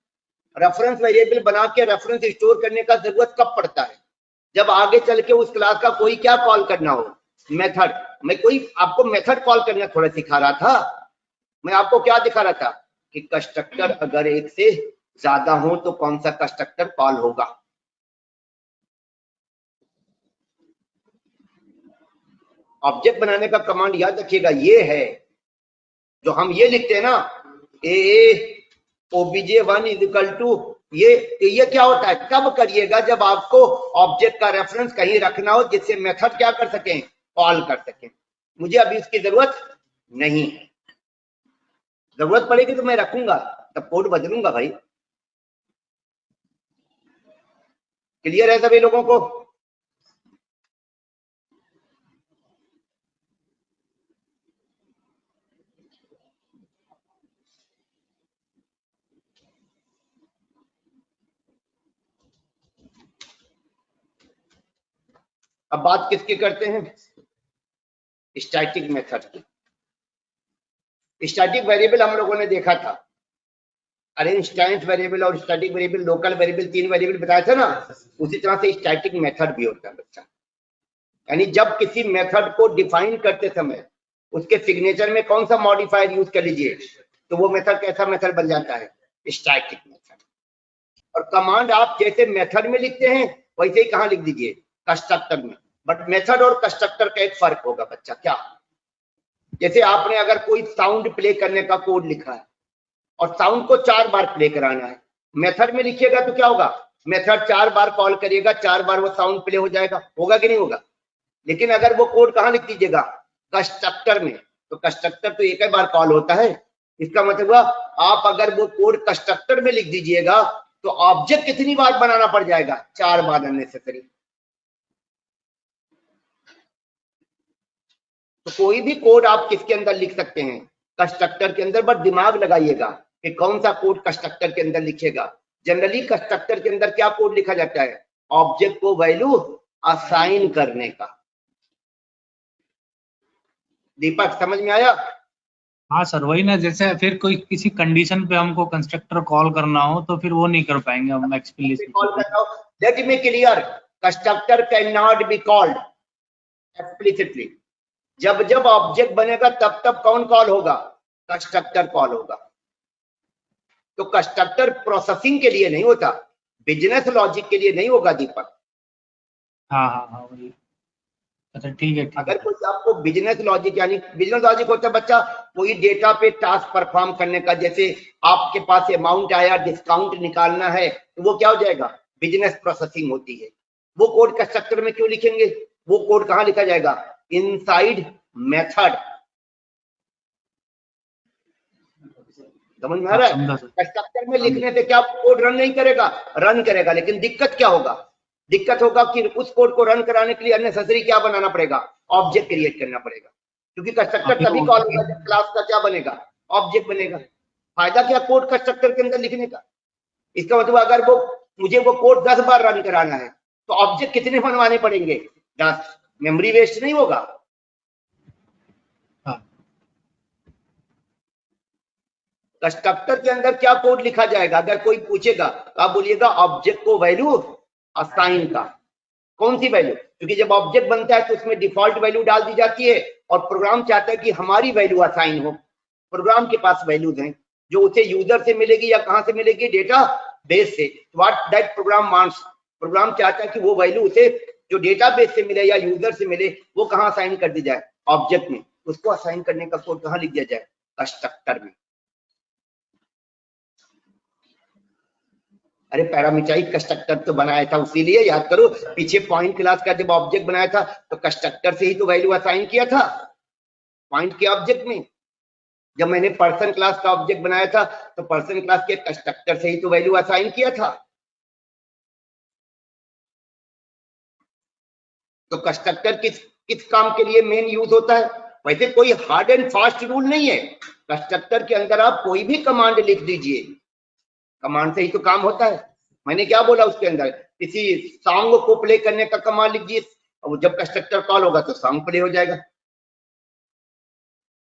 रेफरेंस वेरिएबल बना के रेफरेंस स्टोर करने का जरूरत कब पड़ता है? जब आगे चल के उस क्लास का कोई क्या कॉल करना हो, मेथड। मैं कोई आपको मेथड कॉल करना थोड़ा सिखा रहा था, मैं आपको क्या दिखा रहा था कि कंस्ट्रक्टर अगर एक से ज्यादा हो तो कौन सा कंस्ट्रक्टर कॉल होगा। ऑब्जेक्ट बनाने का कमांड याद रखिएगा, ये है जो हम ये लिखते हैं ना, ए obj1 इज इक्वल टू ये क्या होता है, कब करिएगा जब आपको ऑब्जेक्ट का रेफरेंस कहीं रखना हो जिससे मेथड क्या कर सकें, कॉल कर सकें। मुझे अभी इसकी जरूरत नहीं है, जरूरत पड़ेगी तो मैं रखूंगा, तब कोड बदलूंगा भाई। क्लियर है सभी लोगों को? अब बात किसकी करते हैं, स्टैटिक मेथड की। स्टैटिक वेरिएबल हम लोगों ने देखा था, अरे इंस्टेंस वेरिएबल और static variable, local variable, 3 variable बताया था ना। उसी तरह से स्टैटिक मेथड भी होता है बच्चा, यानी जब किसी मेथड को डिफाइन करते समय उसके सिग्नेचर में कौन सा मॉडिफायर यूज कर लीजिए तो वो मेथड कैसा मेथड बन जाता है, स्टैटिक मेथड। और कमांड आप जैसे मेथड में लिखते हैं वैसे ही कहां लिख दीजिए, कंस्ट्रक्टर में। बट मेथड और कंस्ट्रक्टर का एक फर्क होगा बच्चा, क्या? जैसे आपने अगर कोई साउंड प्ले करने का कोड लिखा है और साउंड को 4 बार प्ले कराना है, मेथड में लिखिएगा तो क्या होगा, मेथड 4 बार कॉल करिएगा, 4 बार वो साउंड प्ले हो जाएगा, होगा कि नहीं होगा? लेकिन अगर वो कोड कहां लिख दीजिएगा, कंस्ट्रक्टर में, तो कंस्ट्रक्टर तो एक ही बार कॉल होता है। इसका मतलब हुआ आप अगर वो कोड कंस्ट्रक्टर में लिख दीजिएगा तो ऑब्जेक्ट कितनी बार बनाना पड़ जाएगा, 4 बार अननेसेसरी। तो कोई भी कोड आप किसके अंदर लिख सकते हैं, कंस्ट्रक्टर के अंदर, बट दिमाग लगाइएगा कि कौन सा कोड कंस्ट्रक्टर के अंदर लिखिएगा। जनरली कंस्ट्रक्टर के अंदर क्या कोड लिखा जाता है, ऑब्जेक्ट को वैल्यू असाइन करने का। दीपक समझ में आया? हाँ सर, वही ना, जैसे फिर कोई किसी कंडीशन पे हमको कंस्ट्रक्टर कॉल करना हो तो फिर वो नहीं कर पाएंगे हम explicitly. Let me clear, constructor can not be called explicitly. जब जब ऑब्जेक्ट बनेगा तब तब कौन कॉल होगा, कंस्ट्रक्टर कॉल होगा। तो कंस्ट्रक्टर प्रोसेसिंग के लिए नहीं होता, बिजनेस लॉजिक के लिए नहीं होगा दीपक। हाँ हाँ हाँ वही। अच्छा ठीक है, ठीक अगर है। कोई आपको बिजनेस लॉजिक, यानी बिजनेस लॉजिक होता है बच्चा कोई डेटा पे टास्क परफॉर्म करने का, जैसे आपके पास अमाउंट आया, डिस्काउंट निकालना है, तो वो क्या हो जाएगा, बिजनेस प्रोसेसिंग होती है। वो कोड कंस्ट्रक्टर में क्यों लिखेंगे, वो कोड कहां लिखा जाएगा, इनसाइड मेथड। समझ में आ रहा है? कंस्ट्रक्टर में लिखने से क्या कोड रन नहीं करेगा, रन करेगा, लेकिन दिक्कत क्या होगा, दिक्कत होगा कि उस कोड को रन कराने के लिए अननेसेसरी क्या बनाना पड़ेगा, ऑब्जेक्ट क्रिएट करना पड़ेगा। क्योंकि कंस्ट्रक्टर तभी कॉल होगा जब क्लास का क्या बनेगा, ऑब्जेक्ट बनेगा। फायदा क्या कोड कंस्ट्रक्टर के अंदर लिखने का, इसका मतलब अगर वो मुझे वो कोड 10 बार रन कराना है तो ऑब्जेक्ट कितने बनवाने पड़ेंगे, 10। मेमोरी वेस्ट नहीं होगा। कंस्ट्रक्टर के अंदर क्या कोड लिखा जाएगा, अगर कोई पूछेगा तो आप बोलिएगा ऑब्जेक्ट को वैल्यू असाइन का। कौन सी वैल्यू, क्योंकि जब ऑब्जेक्ट बनता है तो उसमें डिफॉल्ट वैल्यू डाल दी जाती है और प्रोग्राम चाहता है कि हमारी वैल्यू असाइन हो। प्रोग्राम के पास वैल्यूज हैं जो उसे यूजर से मिलेगी या कहां से मिलेगी, डेटा बेस से। What that program wants, program चाहता है कि वो वैल्यू उसे जो डेटा बेस से मिले या यूजर से मिले वो कहां असाइन कर दी जाए, ऑब्जेक्ट में। उसको असाइन करने का कोड कहां लिख दिया जाए, कंस्ट्रक्टर में। अरे पैरामीटराइज कंस्ट्रक्टर तो बनाया था, इसीलिए याद करो पीछे पॉइंट क्लास का जब ऑब्जेक्ट बनाया था तो कंस्ट्रक्टर से ही तो वैल्यू असाइन किया था पॉइंट के ऑब्जेक्ट में। जब मैंने पर्सन क्लास का ऑब्जेक्ट बनाया था तो पर्सन क्लास के कंस्ट्रक्टर से ही तो वैल्यू असाइन किया था। तो कंस्ट्रक्टर किस किस काम के लिए मेन यूज होता है? वैसे कोई हार्ड एंड फास्ट रूल नहीं है, कंस्ट्रक्टर के अंदर आप कोई भी कमांड लिख दीजिए, कमांड से ही तो काम होता है। मैंने क्या बोला उसके अंदर, किसी सॉन्ग को प्ले करने का कमांड लिख दिए, अब जब कंस्ट्रक्टर कॉल होगा तो सॉन्ग प्ले हो जाएगा।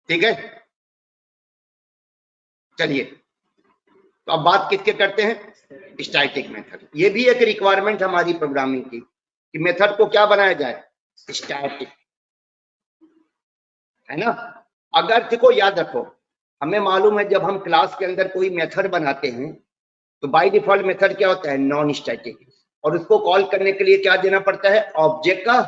ठीक है, चलिए तो अब बात किसके करते हैं? Static method. ये भी एक रिक्वायरमेंट हमारी प्रोग्रामिंग की कि मेथड को क्या बनाया जाए? स्टैटिक, है ना। अगर देखो याद रखो, हमें मालूम है जब हम क्लास के अंदर कोई मेथड बनाते हैं तो बाय डिफॉल्ट मेथड क्या होता है? Non static. और उसको कॉल करने के लिए क्या देना पड़ता है? ऑब्जेक्ट का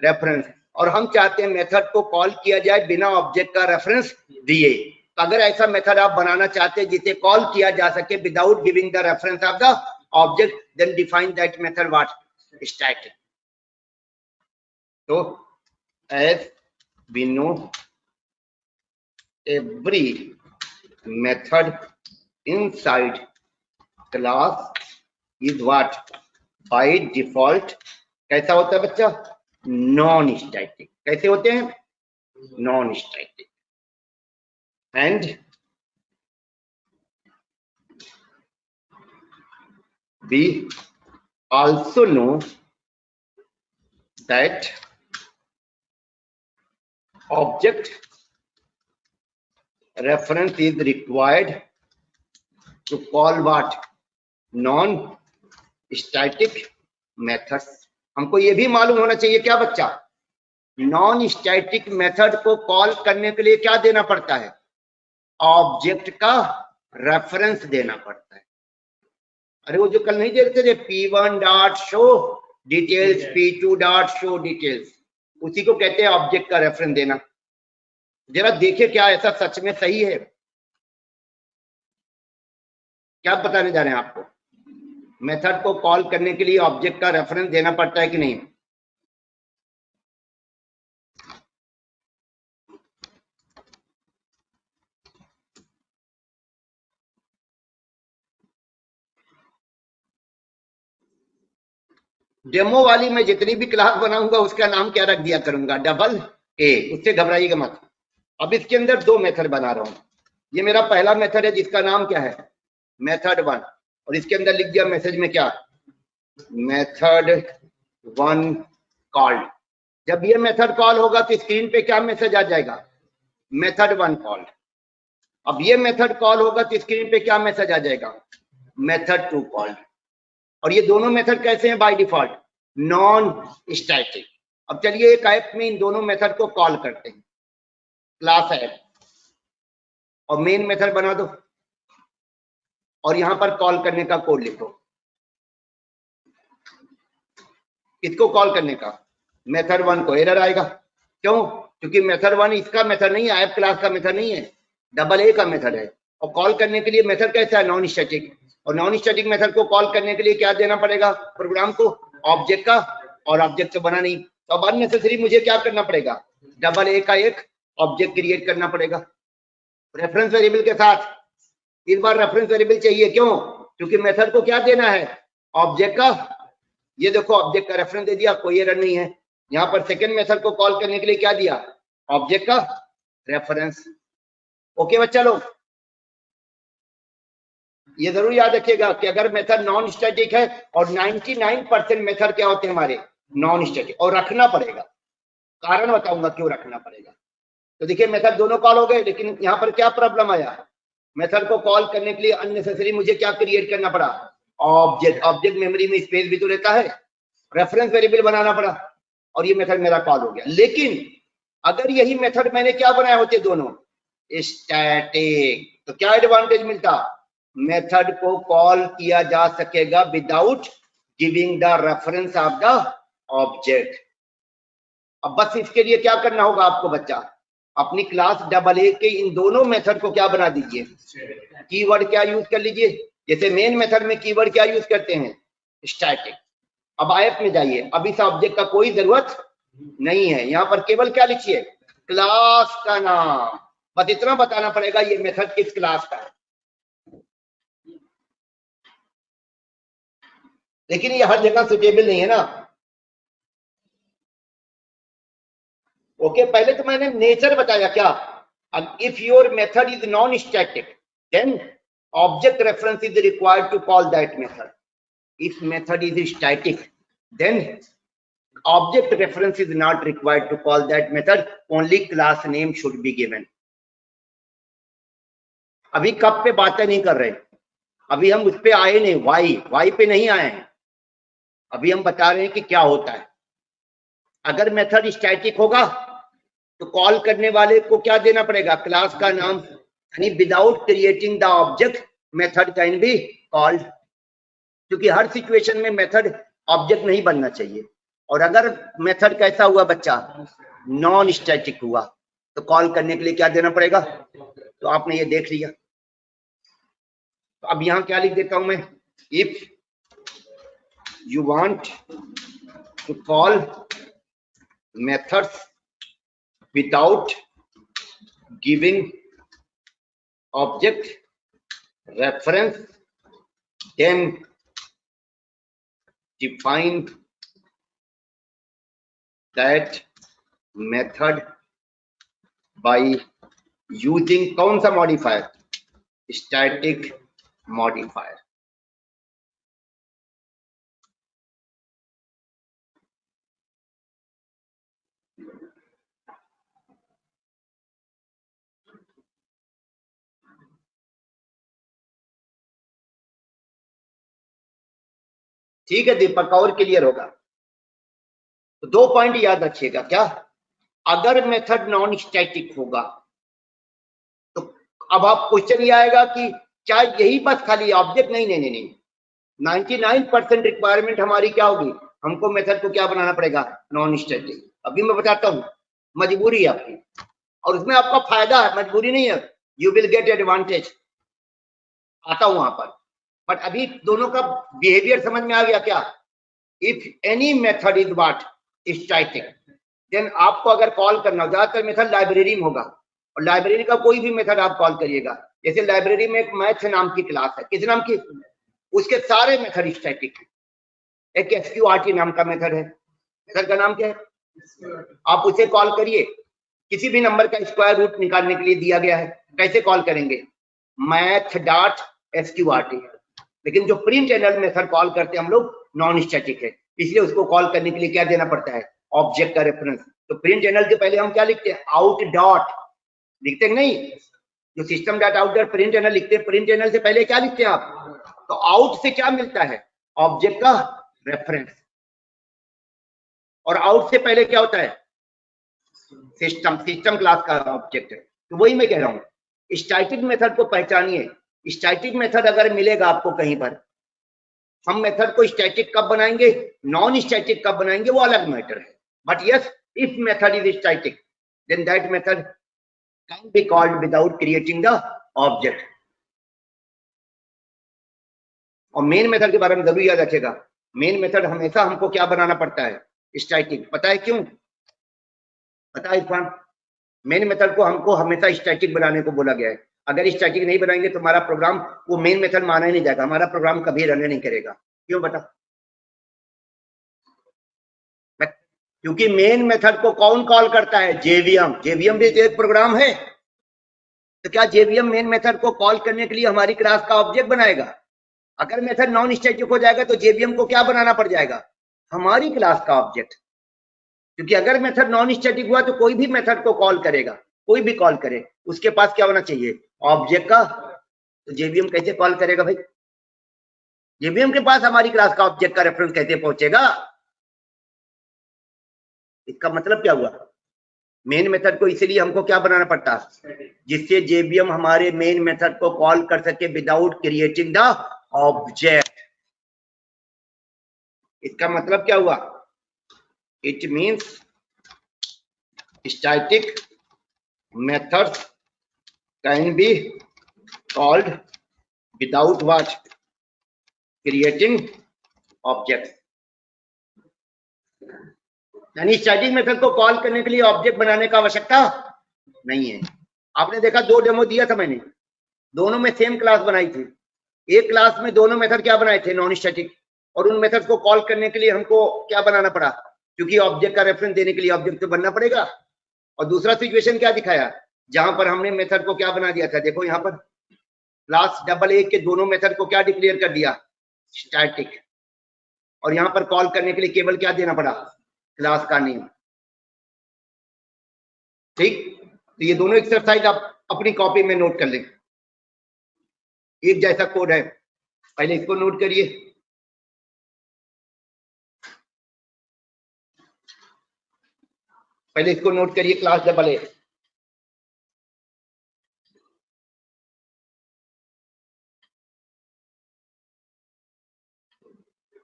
रेफरेंस। और हम चाहते हैं मेथड को कॉल किया जाए बिना ऑब्जेक्ट का रेफरेंस दिए। तो अगर ऐसा मेथड आप बनाना चाहते हैं जिसे कॉल किया जा सके without giving the reference of the object, then define that method what? Static. तो as we know every method inside class is what? By default कैसा होता है बच्चा? Non static. कैसे होते हैं? Non static. And we also know that object reference is required to call what? Non static methods. हमको ये भी मालूम होना चाहिए क्या बच्चा? नॉन स्टैटिक मेथड को कॉल करने के लिए क्या देना पड़ता है? ऑब्जेक्ट का रेफरेंस देना पड़ता है। अरे वो जो कल नहीं दे रहे थे P1 dot show details, P2 dot show details, उसी को कहते हैं ऑब्जेक्ट का रेफरेंस देना। जरा देखे क्या ऐसा सच में सही है? क्या बताने जा रहे हैं आपको? मेथड को कॉल करने के लिए ऑब्जेक्ट का रेफरेंस देना पड़ता है कि नहीं? डेमो वाली मैं जितनी भी क्लास बनाऊंगा उसका नाम क्या रख दिया करूंगा? Double A. उससे घबराइएगा मत। अब इसके अंदर दो मेथड बना रहा हूं। ये मेरा पहला मेथड है जिसका नाम क्या है? मेथड 1। और इसके अंदर लिख दिया मैसेज में क्या? Method 1 called. जब ये मेथड कॉल होगा तो स्क्रीन पे क्या मैसेज आ जाएगा? Method 1 called. अब ये मेथड कॉल होगा तो स्क्रीन पे क्या मैसेज आ जाएगा? Method 2 called. और ये दोनों मेथड कैसे हैं बाय डिफॉल्ट? Non static. अब चलिए एक ऐप में इन दोनों मेथड को कॉल करते हैं। क्लास ऐप और मेन मेथड बना दो और यहां पर कॉल करने का कोड लिखो। किसको कॉल करने का? मेथड 1 को। एरर आएगा क्यों? क्योंकि मेथड 1 इसका मेथड नहीं है, ऐप क्लास का मेथड नहीं है, डबल ए का मेथड है। और कॉल करने के लिए मेथड कैसा है? Non static. और नॉन स्टैटिक मेथड को कॉल करने के लिए क्या देना पड़ेगा प्रोग्राम को? ऑब्जेक्ट का। और ऑब्जेक्ट तो बना नहीं, तो अब अननेसेसरी मुझे क्या करना पड़ेगा? डबल ए का एक ऑब्जेक्ट क्रिएट करना पड़ेगा रेफरेंस वेरिएबल के साथ। इस बार रेफरेंस वेरिएबल चाहिए, क्यों? क्योंकि मेथड को क्या देना है? ऑब्जेक्ट का। ये देखो ऑब्जेक्ट का रेफरेंस दे दिया, कोई एरर नहीं है। यहाँ पर सेकंड मेथड को कॉल करने के लिए क्या दिया? ऑब्जेक्ट का रेफरेंस। ओके बच्चा लोग, ये जरूर याद रखिएगा कि अगर मेथड नॉन स्टैटिक है, और 99% मेथड क्या होते हैं हमारे? Non static. और रखना पड़ेगा, कारण बताऊंगा क्यों रखना पड़ेगा। तो देखिए मेथड दोनों कॉल हो गए, लेकिन यहाँ पर क्या प्रॉब्लम आया? मेथड को कॉल करने के लिए अननेसेसरी मुझे क्या क्रिएट करना पड़ा? ऑब्जेक्ट। ऑब्जेक्ट मेमोरी में स्पेस भी तो रहता है, रेफरेंस वेरिएबल बनाना पड़ा, और ये मेथड मेरा कॉल हो गया। लेकिन अगर यही मेथड मैंने क्या बनाए होते दोनों? स्टैटिक, तो क्या एडवांटेज मिलता? मेथड को कॉल किया जा सकेगा without giving the reference of the object. अब बस इसके लिए क्या करना होगा आपको बच्चा? अपनी क्लास डबल ए के इन दोनों मेथड को क्या बना दीजिए? कीवर्ड क्या यूज कर लीजिए? जैसे मेन मेथड में कीवर्ड क्या यूज करते हैं? स्टैटिक। अब ऐप में जाइए, अब इस ऑब्जेक्ट का कोई जरूरत नहीं है, यहाँ पर केवल क्या लिखिए? क्लास का नाम। बस इतना बताना पड़ेगा ये मेथड किस क्लास का है। लेकिन ये हर जगह सुटेबल नहीं है ना। ओके, पहले तो मैंने नेचर बताया क्या, if your method is non static then object reference is required to call that method. If method is static then object reference is not required to call that method, only class name should be given. अभी कब पे बातें नहीं कर रहे, अभी हम उस पे आए नहीं, वाई पे नहीं आए हैं, अभी हम बता रहे हैं कि क्या होता है. अगर मेथड स्टैटिक होगा तो कॉल करने वाले को क्या देना पड़ेगा, क्लास का नाम, यानी without creating the object method can be called. क्योंकि हर सिचुएशन में मेथड ऑब्जेक्ट नहीं बनना चाहिए. और अगर मेथड कैसा हुआ बच्चा, नॉन स्टैटिक हुआ, तो कॉल करने के लिए क्या देना पड़ेगा. तो आपने ये देख लिया. तो अब यहां क्या लिख देता हूं मैं, if you want to call methods without giving object reference then define that method by using कौन सा modifier, static modifier. ठीक है दीपक, और क्लियर होगा. तो 2 पॉइंट याद रखिएगा. क्या, अगर मेथड नॉन स्टैटिक होगा तो अब आप क्वेश्चन ये आएगा कि क्या यही बस खाली ऑब्जेक्ट, नहीं, 99% रिक्वायरमेंट हमारी क्या होगी, हमको मेथड को क्या बनाना पड़ेगा, नॉन स्टैटिक. अभी मैं बताता हूं, मजबूरी है आपकी, और उसमें आपका फायदा है, मजबूरी नहीं है, यू विल गेट एडवांटेज. आता हूं वहां पर, बट अभी दोनों का बिहेवियर समझ में आ गया क्या. If any method is what, static, then आपको अगर कॉल करना हो, ज्यादातर मेथड लाइब्रेरी में होगा, और लाइब्रेरी का कोई भी मेथड आप कॉल करिएगा, जैसे लाइब्रेरी में एक मैथ नाम की क्लास है, किस नाम की, उसके सारे मेथड स्टैटिक है. एक SQRT नाम का मेथड है, मेथड का नाम क्या है, आप उसे कॉल करिए, किसी भी नंबर का स्क्वायर रूट निकालने के लिए दिया गया है, कैसे कॉल करेंगे, मैथ डॉट SQRT. लेकिन जो प्रिंट एनल मेथड कॉल करते हैं हम लोग, नॉन स्टैटिक है, इसलिए उसको कॉल करने के लिए क्या देना पड़ता है, ऑब्जेक्ट का रेफरेंस. तो प्रिंट एनल के पहले हम क्या लिखते हैं, आउट डॉट लिखते हैं, नहीं, जो system dot out dot print anal लिखते हैं, प्रिंट एनल से पहले क्या लिखते हैं आप, तो आउट से क्या मिलता है, ऑब्जेक्ट का रेफरेंस. और आउट से पहले क्या होता है, सिस्टम क्लास का ऑब्जेक्ट है. तो वही मैं कह रहा हूं, स्टैटिक मेथड को पहचानिए. स्टैटिक मेथड अगर मिलेगा आपको कहीं पर, हम मेथड को स्टैटिक कब बनाएंगे, नॉन स्टैटिक कब बनाएंगे, वो अलग मैटर है. But yes, if method is static then that method can be called without creating the object. और मेन मेथड के बारे में जरूर याद रखिएगा, मेन मेथड हमेशा हमको क्या बनाना पड़ता है, स्टैटिक. पता है क्यों, पता है इरफान, मेन मेथड को हमको हमेशा स्टैटिक बनाने को बोला गया है. अगर स्टैटिक नहीं बनाएंगे तो हमारा प्रोग्राम, वो मेन मेथड माना ही नहीं जाएगा, हमारा प्रोग्राम कभी रन नहीं करेगा. क्यों बता, क्योंकि मेन मेथड को कौन कॉल करता है, जेवीएम. जेवीएम भी एक प्रोग्राम है. तो क्या जेवीएम मेन मेथड को कॉल करने के लिए हमारी क्लास का ऑब्जेक्ट बनाएगा. अगर मेथड नॉन स्टैटिक हो जाएगा तो जेवीएम को क्या बनाना पड़ जाएगा, हमारी क्लास का ऑब्जेक्ट. क्योंकि अगर मेथड नॉन स्टैटिक हुआ तो कोई भी मेथड को कॉल करेगा, कोई भी कॉल करे, उसके पास क्या होना चाहिए, ऑब्जेक्ट का. तो जेवीएम कैसे कॉल करेगा भाई, जेवीएम के पास हमारी क्लास का ऑब्जेक्ट का रेफरेंस कैसे पहुंचेगा. इसका मतलब क्या हुआ, मेन मेथड को इसलिए हमको क्या बनाना पड़ता है, जिससे जेवीएम हमारे मेन मेथड को कॉल कर सके विदाउट क्रिएटिंग द ऑब्जेक्ट. इसका मतलब क्या हुआ, it means static methods can be called without what, creating objects. यानी स्टैटिक मेथड को कॉल करने के लिए ऑब्जेक्ट बनाने का आवश्यकता नहीं है. आपने देखा 2 डेमो दिया था मैंने, दोनों में सेम क्लास बनाई थी. एक क्लास में दोनों मेथड क्या बनाए थे, नॉन स्टैटिक, और उन मेथड को कॉल करने के लिए हमको क्या बनाना पड़ा, क्योंकि ऑब्जेक्ट का रेफरेंस देने के लिए ऑब्जेक्ट तो बनना पड़ेगा. और दूसरा सिचुएशन क्या दिखाया, जहां पर हमने मेथड को क्या बना दिया था, देखो यहाँ पर क्लास डबल ए के दोनों मेथड को क्या डिक्लेयर कर दिया, स्टैटिक, और यहाँ पर कॉल करने के लिए केवल क्या देना पड़ा, क्लास का नेम। ठीक, तो ये दोनों एक्सरसाइज आप अपनी कॉपी में नोट कर लें, एक जैसा कोड है, पहले इसको नोट करिए। पहले इसको नोट करिए, क्लास डबल ए।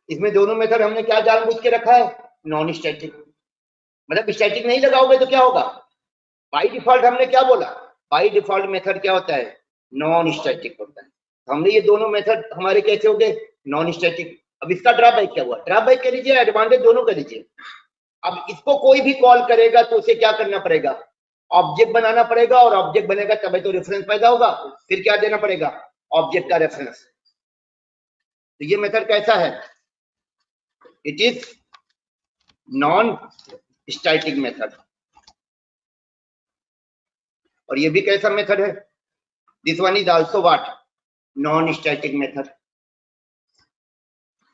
इसमें दोनों मेथड हमने क्या जानबूझ के रखा है, नॉन स्टैटिक, मतलब स्टैटिक नहीं लगाओगे तो क्या होगा, बाय डिफॉल्ट हमने क्या बोला, बाय डिफॉल्ट मेथड क्या होता है, नॉन स्टैटिक होता है। हमने ये दोनों मेथड हमारे कैसे हो गए, नॉन स्टैटिक। अब इसका ड्रॉबैक क्या हुआ, ड्रॉबैक कर लीजिए, एडवांटेज दोनों कर लीजिए। अब इसको कोई भी कॉल करेगा तो उसे क्या करना पड़ेगा, ऑब्जेक्ट बनाना पड़ेगा, और ऑब्जेक्ट बनेगा तभी तो रेफरेंस पैदा होगा, फिर क्या देना पड़ेगा, ऑब्जेक्ट का रेफरेंस। तो ये मेथड कैसा है, it is non static method. और ये भी कैसा मेथड है, this one is also what, non static method.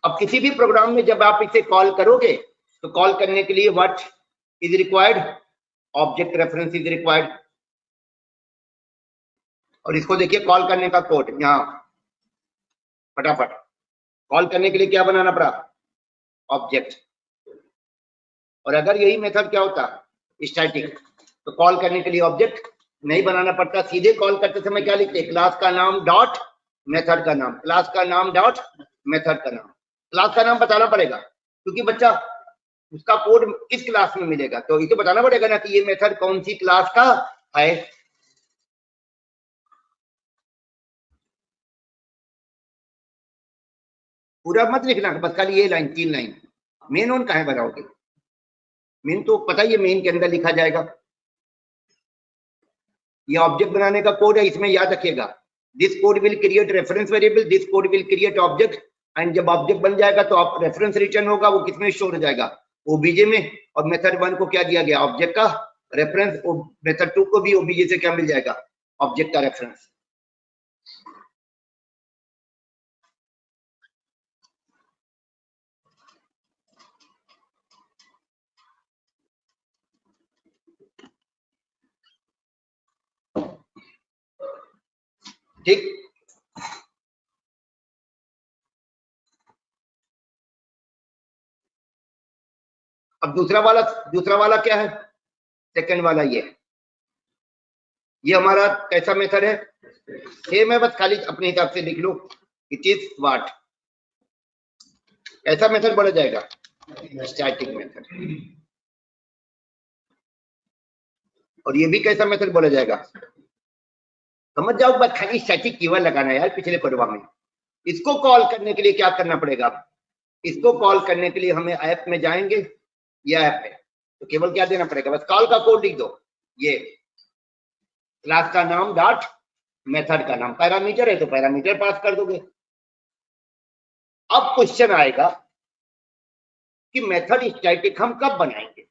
अब किसी भी प्रोग्राम में जब आप इसे कॉल करोगे तो कॉल करने के लिए what is required, object reference is required. और इसको देखिए कॉल करने का कोड, यहाँ फटाफट कॉल करने के लिए क्या बनाना पड़ा, ऑब्जेक्ट। और अगर यही मेथड क्या होता, स्टैटिक, तो कॉल करने के लिए ऑब्जेक्ट नहीं बनाना पड़ता, सीधे कॉल करते समय क्या लिखते, क्लास का नाम डॉट मेथड का नाम, क्लास का नाम डॉट मेथड का नाम। क्लास का नाम बताना पड़ेगा क्योंकि बच्चा उसका कोड किस क्लास में मिलेगा, तो इसे बताना पड़ेगा ना कि ये मेथड कौन सी क्लास का है। पूरा मत लिखना, बस खाली ये लाइन, 3 लाइन। मेन ऑन कहाँ बनाओगे, मेन तो पता ही है, मेन के अंदर लिखा जाएगा। ये ऑब्जेक्ट बनाने का कोड है, इसमें याद रखिएगा, this code will create reference variable, this code will create object, and जब ऑब्जेक्ट बन जाएगा तो आप रेफरेंस रिटर्न होगा, वो किसमें स्टोर हो जाएगा, ओबीजे में। और मेथड 1 को क्या दिया गया, ऑब्जेक्ट का रेफरेंस, और मेथड 2 को भी ओबीजे से क्या मिल जाएगा, ऑब्जेक्ट का रेफरेंस। ठीक, अब दूसरा वाला क्या है, सेकंड वाला ये हमारा कैसा मेथड है, सेम है, बस खाली अपने हिसाब से लिख लो, इट इज व्हाट, ऐसा मेथड बोला जाएगा, स्टैटिक मेथड। और ये भी कैसा मेथड बोला जाएगा, समझ जाओ, बस खाली स्टैटिक कीवर्ड लगाना यार पिछले प्रोग्राम में। इसको कॉल करने के लिए क्या करना पड़ेगा, इसको कॉल करने के लिए हमें ऐप में जाएंगे, या ऐप में तो केवल क्या देना पड़ेगा, बस कॉल का कोड लिख दो, ये क्लास का नाम डॉट मेथड का नाम, पैरामीटर है तो पैरामीटर पास कर दोगे। अब क्वेश्चन आएगा कि मेथड स्टैटिक हम कब बनाएंगे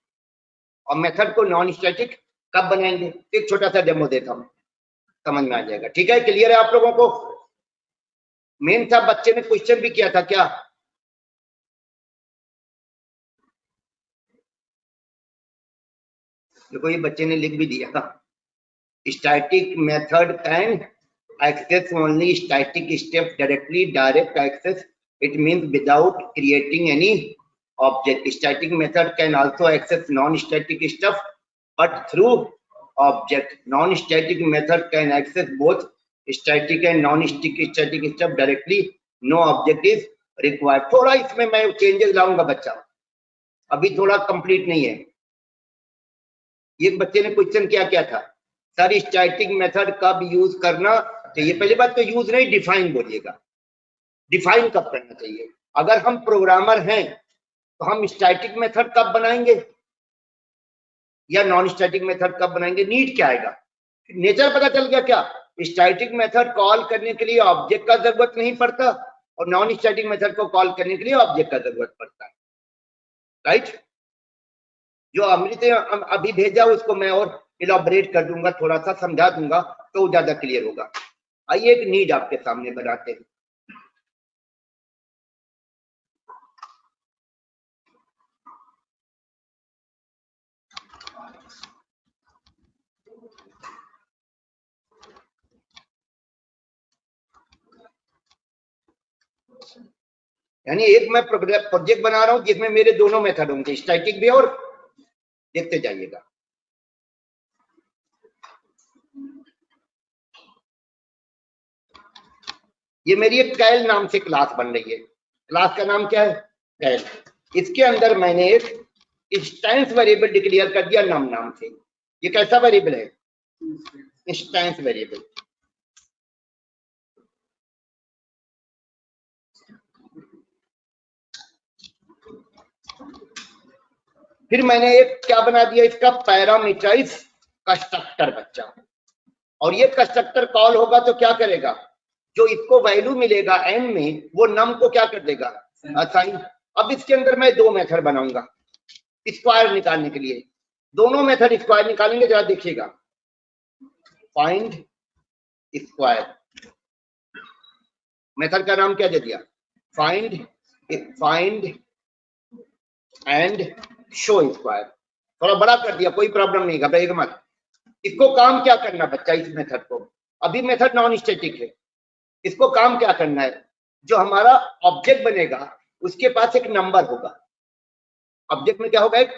और मेथड को नॉन स्टैटिक कब बनाएंगे। एक छोटा सा डेमो देता हूं, समझ में आ जाएगा। ठीक है, क्लियर है आप लोगों को। मेन था, बच्चे ने क्वेश्चन भी किया था क्या, देखो ये बच्चे ने लिख भी दिया था, static method can access only static steps directly, direct access, it means without creating any object. Static method can also access non-static stuff but through object. Non-static method can access both static and non-static stuff directly, no object is required. थोड़ा इसमें मैं changes लाऊंगा बच्चा, अभी थोड़ा complete नहीं है। एक बच्चे ने क्वेश्चन क्या था, सर स्टैटिक मेथड कब यूज करना चाहिए। पहली बात तो यूज नहीं, डिफाइन बोलिएगा, डिफाइन कब करना चाहिए। अगर हम प्रोग्रामर हैं तो हम स्टैटिक मेथड कब बनाएंगे या नॉन स्टैटिक मेथड कब बनाएंगे, नीड क्या आएगा, नेचर पता चल गया क्या। स्टैटिक मेथड कॉल करने के लिए ऑब्जेक्ट का जरूरत नहीं पड़ता और नॉन स्टैटिक मेथड को कॉल करने के लिए ऑब्जेक्ट का जरूरत पड़ता है, राइट। जो अमृत ने अभी भेजा उसको मैं और इलाबोरेट कर दूंगा, थोड़ा सा समझा दूंगा तो ज्यादा क्लियर होगा। आइए एक नीड आपके सामने बनाते हैं। यानी एक मैं प्रोजेक्ट बना रहा हूं जिसमें मेरे दोनों मेथड होंगे, स्टैटिक भी और, देखते जाइएगा। ये मेरी एक कैल नाम से क्लास बन रही है। क्लास का नाम क्या है? कैल। इसके अंदर मैंने एक इंस्टेंस वेरिएबल डिक्लेयर कर दिया नम नाम से। ये कैसा वेरिएबल है? Instance variable. फिर मैंने एक क्या बना दिया इसका? पैरामीटराइज कंस्ट्रक्टर बच्चा। और ये कंस्ट्रक्टर कॉल होगा तो क्या करेगा? जो इसको वैल्यू मिलेगा n में, वो नम को क्या कर देगा? असाइन। अब इसके अंदर मैं दो मेथड बनाऊंगा स्क्वायर निकालने के लिए। दोनों मेथड स्क्वायर निकालेंगे, जरा देखिएगा। फाइंड स्क्वायर, मेथड का नाम क्या दे दिया? Find and show square. थोड़ा बड़ा कर दिया, कोई प्रॉब्लम नहीं, घबराइएगा मत। इसको काम क्या करना बच्चा? इस मेथड को, अभी मेथड नॉन स्टैटिक है, इसको काम क्या करना है? जो हमारा ऑब्जेक्ट बनेगा उसके पास एक नंबर होगा। ऑब्जेक्ट में क्या होगा? एक,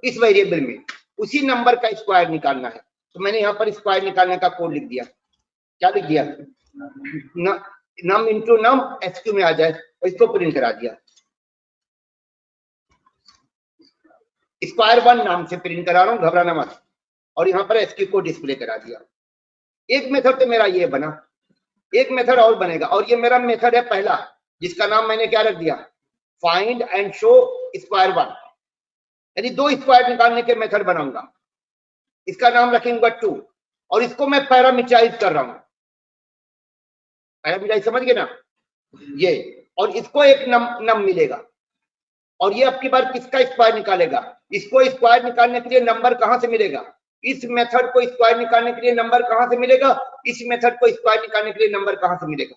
इस वेरिएबल में उसी नंबर का स्क्वायर निकालना है। तो मैंने यहाँ पर स्क्वायर निकालने का कोड लिख दिया। क्या लिख दिया? नम इंटू नम एसक्यू में आ जाए, और इसको प्रिंट करा दिया। स्क्वायर 1 नाम से प्रिंट करा रहा हूँ, घबराना मत। और यहाँ पर एसक्यू को डिस्प्ले करा दिया। एक मेथड तो मेरा ये बना, एक मेथड और बनेगा, और ये मेरा मेथड है पहला, जिसका नाम मैंने क्या रख दिया? Find and show square 1। यानी दो स्क्वायर निकालने के मेथड बनाऊंगा, इसका नाम रखेंगे 2, और इसको मैं पैरामीटराइज कर रहा हूं। पैरामीटराइज समझ गए ना? ये, और इसको एक नम मिलेगा, और ये अब की बार किसका स्क्वायर निकालेगा? इसको स्क्वायर निकालने के लिए नंबर कहां से मिलेगा? इस मेथड को स्क्वायर निकालने के लिए नंबर कहां से मिलेगा? इस मेथड को स्क्वायर निकालने के लिए नंबर कहां से मिलेगा?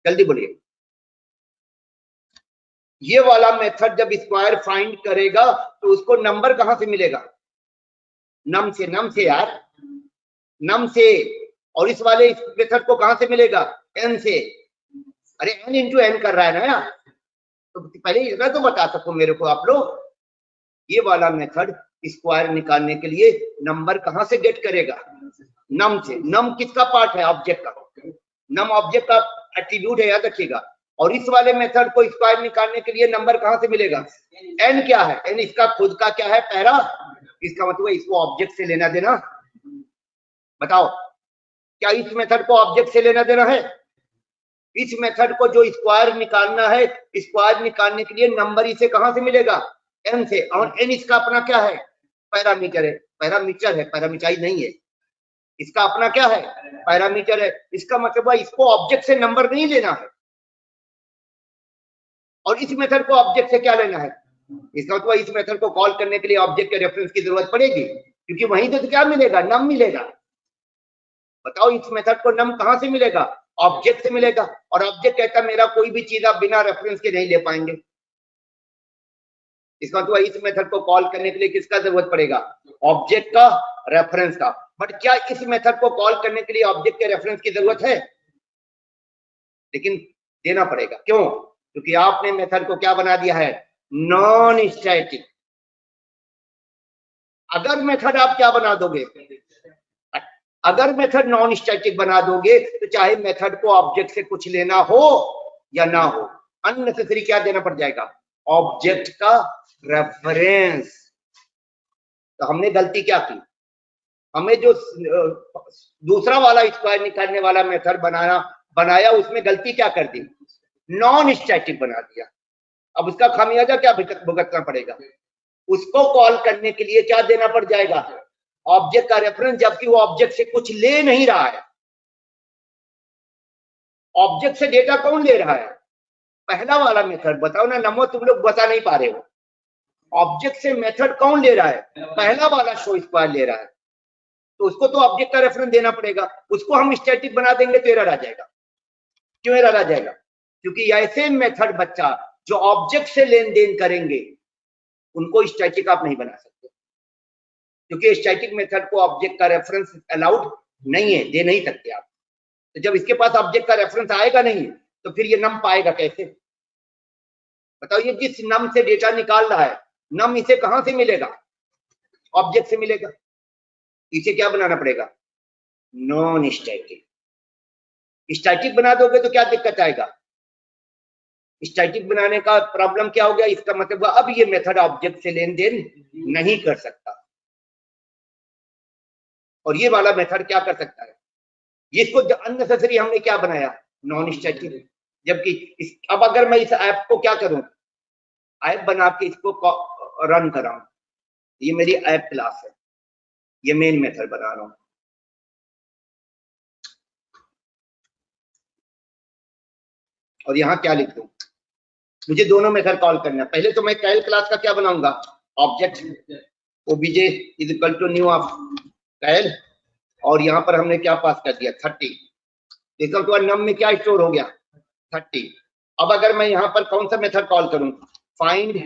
जल्दी बोलिए। ये वाला मेथड जब स्क्वायर फाइंड करेगा तो उसको नंबर कहां से मिलेगा? नम से। नम से यार, नम से। और इस वाले मेथड को कहां से मिलेगा? एन से। अरे एन इंटू एन कर रहा है ना यार, तो पहले इतना तो बता सको मेरे को आप लोग। ये वाला मेथड स्क्वायर निकालने के लिए नंबर कहां से गेट करेगा? नम से। नम किसका पार्ट है? ऑब्जेक्ट का। नम ऑब्जेक्ट का एट्रीब्यूट है, याद रखिएगा। और इस वाले मेथड को स्क्वायर निकालने के लिए नंबर कहां से मिलेगा? एन क्या है? एन इसका खुद का क्या है? पैरा। इसका मतलब इसको ऑब्जेक्ट से लेना देना। बताओ, क्या इस मेथड को ऑब्जेक्ट से लेना देना है? इस मेथड को जो स्क्वायर निकालना है, स्क्वायर निकालने के लिए नंबर इसे कहां से मिलेगा? एन से। और एन इसका अपना क्या है? पैरामीटर है। पैरामीटर है, पैरामीटराइज नहीं है। इसका अपना क्या है? पैरामीटर है। इसका मतलब है इसको ऑब्जेक्ट से नंबर नहीं लेना है, और इस मेथड को ऑब्जेक्ट से क्या लेना है? इसका मतलब इस मेथड को कॉल करने के लिए ऑब्जेक्ट के रेफरेंस की जरूरत पड़ेगी, क्योंकि वहीं तो क्या मिलेगा? नम मिलेगा। बताओ, इस मेथड को नम कहां से मिलेगा? ऑब्जेक्ट से मिलेगा। और ऑब्जेक्ट कहता मेरा कोई भी चीज आप बिना रेफरेंस के नहीं ले पाएंगे। इसका मतलब इस मेथड को कॉल करने के लिए किसका जरूरत पड़ेगा? ऑब्जेक्ट का, रेफरेंस का। बट क्या इस मेथड को कॉल करने के लिए ऑब्जेक्ट के रेफरेंस की जरूरत है? लेकिन देना पड़ेगा। क्यों? क्योंकि आपने मेथड को क्या बना दिया है? Non static. अगर मेथड आप क्या बना दोगे? अगर मेथड नॉन स्टैटिक बना दोगे तो चाहे मेथड को ऑब्जेक्ट से कुछ लेना हो या ना हो, अननेसेसरी क्या देना पड़ जाएगा? ऑब्जेक्ट का रेफरेंस। तो हमने गलती क्या की? हमें जो दूसरा वाला स्क्वायर निकालने वाला मेथड बनाया उसमें गलती क्या कर दी? नॉन स्टैटिक बना दिया। अब उसका खामियाजा क्या भुगतना पड़ेगा? उसको कॉल करने के लिए क्या देना पड़ जाएगा? ऑब्जेक्ट का रेफरेंस, जबकि वो ऑब्जेक्ट से कुछ ले नहीं रहा है। ऑब्जेक्ट से डेटा कौन ले रहा है? पहला वाला मेथड। बताओ ना नमो, तुम लोग बता नहीं पा रहे हो। ऑब्जेक्ट से मेथड कौन ले रहा है? पहला वाला शो स्क्वायर ले रहा है, तो उसको तो ऑब्जेक्ट का रेफरेंस देना पड़ेगा। उसको हम स्टैटिक बना देंगे तो एरर आ जाएगा। क्यों एरर आ जाएगा? क्योंकि ऐसे मेथड बच्चा जो ऑब्जेक्ट से लेन देन करेंगे उनको स्टैटिक आप नहीं बना सकते, क्योंकि स्टैटिक मेथड को ऑब्जेक्ट का रेफरेंस अलाउड नहीं है, दे नहीं सकते आप। तो जब इसके पास ऑब्जेक्ट का रेफरेंस आएगा नहीं तो फिर ये नम पाएगा कैसे? बताओ, ये जिस नम से डेटा निकाल रहा है, नम इसे कहां से मिलेगा? ऑब्जेक्ट से मिलेगा। इसे क्या बनाना पड़ेगा? Non static. स्टैटिक बना दोगे तो क्या दिक्कत आएगा? स्टैटिक बनाने का प्रॉब्लम क्या हो गया? इसका मतलब अब ये मेथड ऑब्जेक्ट से लेन देन नहीं कर सकता, और ये वाला मेथड क्या कर सकता है? इसको अननेसेसरी हमने क्या बनाया? Non static. जबकि अब अगर मैं इस ऐप को क्या करूं, ऐप बना के इसको रन कराऊं, ये मेरी ऐप क्लास है, ये मेन मेथड बना रहा हूं। और यहां क्या लिख दूं? मुझे दोनों मेथड कॉल करना है। पहले तो मैं कैल क्लास का क्या बनाऊंगा? Object OBJ is equal to new of Cal, और यहां पर हमने क्या पास कर दिया? 30। इसका मतलब नम में क्या स्टोर हो गया? 30। अब अगर मैं यहां पर कौन सा मेथड कॉल करूं? फाइंड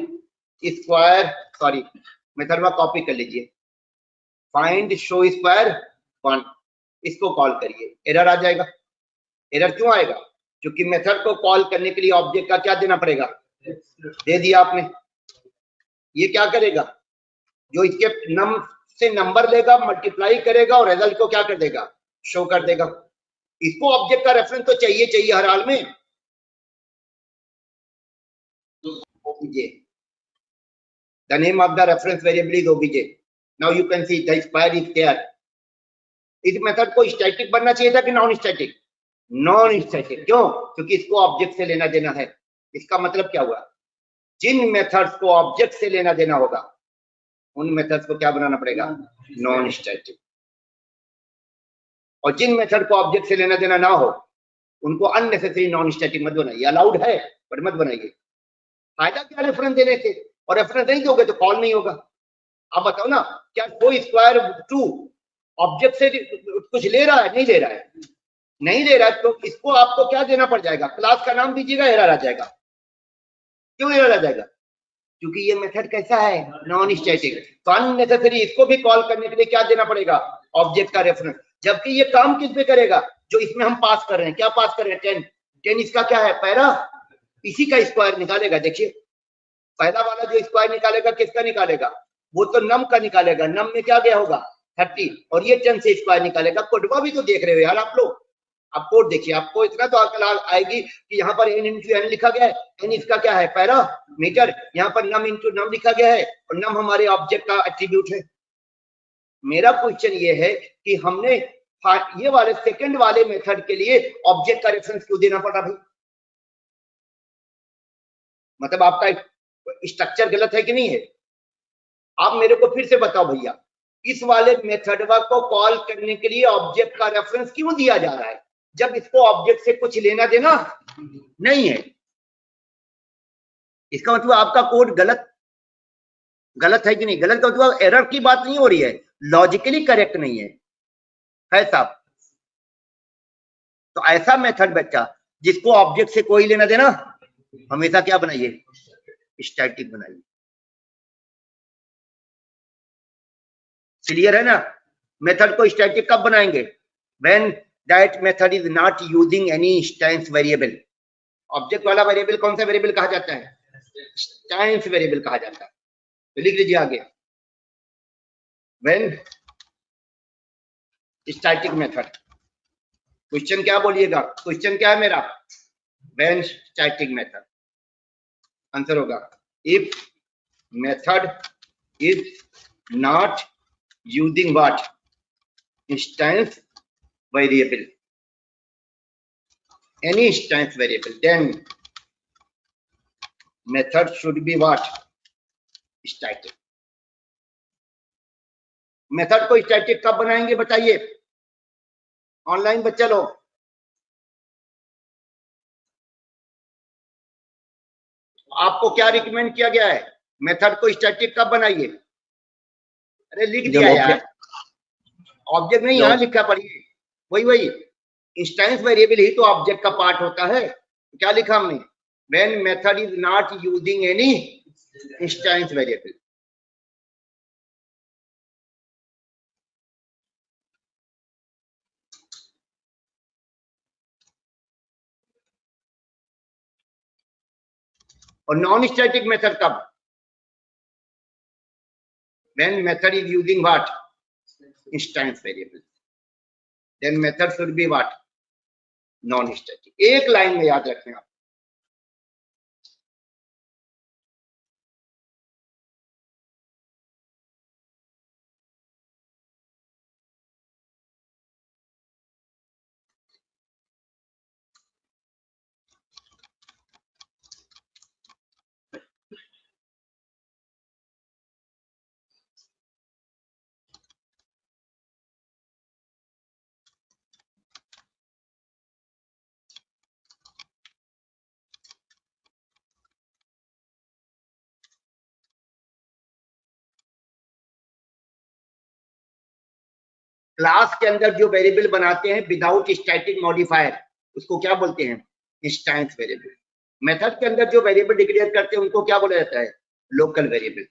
स्क्वायर, सॉरी मेथड में कॉपी कर लीजिए, फाइंड शो स्क्वायर 1, इसको कॉल करिए। एरर आ जाएगा। एरर क्यों आएगा? क्योंकि मेथड को कॉल करने के लिए ऑब्जेक्ट का क्या देना पड़ेगा? दे दिया आपने। ये क्या करेगा? जो इसके नम से नंबर लेगा, मल्टीप्लाई करेगा और रिजल्ट को क्या कर देगा? शो कर देगा। इसको ऑब्जेक्ट का रेफरेंस तो चाहिए चाहिए हर हाल में। OBJ, the name of the reference variable is OBJ. Now you can see the square is there. इस मेथड को स्टैटिक बनना चाहिए था कि नॉन स्टैटिक? Non static. क्यों? क्योंकि इसको ऑब्जेक्ट से लेना देना है। इसका मतलब क्या हुआ? जिन मेथड्स को ऑब्जेक्ट से लेना देना होगा उन मेथड्स को क्या बनाना पड़ेगा? Non static. और जिन मेथड को ऑब्जेक्ट से लेना देना ना हो उनको अननेसेसरी नॉन स्टैटिक मत बनाइए। अलाउड है बट मत बनाइए। फायदा क्या रेफरेंस देने से? और रेफरेंस नहीं दोगे तो कॉल नहीं होगा। आप बताओ ना, क्या कोई स्क्वायर 2 ऑब्जेक्ट से कुछ ले रहा है? नहीं ले रहा है। नहीं ले रहा है तो इसको आपको क्या देना पड़ जाएगा? क्लास का नाम दीजिएगा, एरर आ जाएगा। क्यों एरर आ जाएगा? क्योंकि ये मेथड कैसा है? Non static. तो अननेसेसरी इसको भी कॉल करने के लिए क्या देना पड़ेगा? ऑब्जेक्ट का रेफरेंस। जबकि ये काम किस पे करेगा? जो इसमें हम पास कर रहे हैं। क्या पास कर रहे हैं? 10। 10 इसका क्या है? पैरा। इसी का स्क्वायर निकालेगा। देखिए, पहला वाला जो स्क्वायर निकालेगा किसका निकालेगा? वो तो नम का निकालेगा। नम में क्या गया होगा? 30। और ये 10 से स्क्वायर निकालेगा। कोडवा भी तो देख रहे हो यार आप लोग। आप कोड देखिए, आपको इतना तो अकल आएगी कि यहाँ पर n इंटू एन लिखा गया है। n इसका क्या है? पैरामीटर। यहाँ पर नम इंटू नम लिखा गया है और नम हमारे ऑब्जेक्ट का एट्रीब्यूट है। मेरा क्वेश्चन ये है कि हमने ये वाले सेकंड वाले मेथड के लिए ऑब्जेक्ट का रेफरेंस क्यों देना पड़ा भाई? मतलब आपका स्ट्रक्चर गलत है कि नहीं है? आप मेरे को फिर से बताओ भैया, इस वाले मेथड को कॉल करने के लिए ऑब्जेक्ट का रेफरेंस क्यों दिया जा रहा है जब इसको ऑब्जेक्ट से कुछ लेना देना नहीं है? इसका मतलब आपका कोड गलत है कि नहीं? गलत का मतलब एरर की बात नहीं हो रही है, लॉजिकली करेक्ट नहीं है साहब। तो ऐसा मेथड बच्चा जिसको ऑब्जेक्ट से कोई लेना देना, हमेशा क्या बनाइए? स्टैटिक बनाइए। क्लियर है ना? मेथड को स्टैटिक कब बनाएंगे? When that method is not using any instance variable. Object वाला वेरिएबल कौन सा वेरिएबल कहा जाता है? इंस्टेंस वेरिएबल कहा जाता है। तो लिख लीजिए आगे, व्हेन स्टैटिक मेथड। क्वेश्चन क्या बोलिएगा? क्वेश्चन क्या है मेरा? When static method. आंसर होगा if method is not using what? Instance variable. Any instance variable, then method should be what? Static. Method को स्टैटिक कब बनाएंगे बताइए? ऑनलाइन बच्चा लोग, आपको क्या रिकमेंड किया गया है? मेथड को स्टैटिक कब बनाइए? अरे लिख जब दिया यार, ऑब्जेक्ट ऑब्जेक्ट नहीं यहाँ लिखा, पढ़िए वही इंस्टेंस वेरिएबल ही तो ऑब्जेक्ट का पार्ट होता है। क्या लिखा हमने? When method is not using any instance variable. और नॉन स्टैटिक मेथड कब? When method is using what? Instance variable. Then method should be what? Non static. एक लाइन में याद रखें आप। क्लास के अंदर जो वेरिएबल बनाते हैं विदाउट स्टैटिक मॉडिफायर, उसको क्या बोलते हैं? Instance variable. मेथड के अंदर जो वेरिएबल डिक्लेयर करते हैं उनको क्या बोला जाता है? Local variable.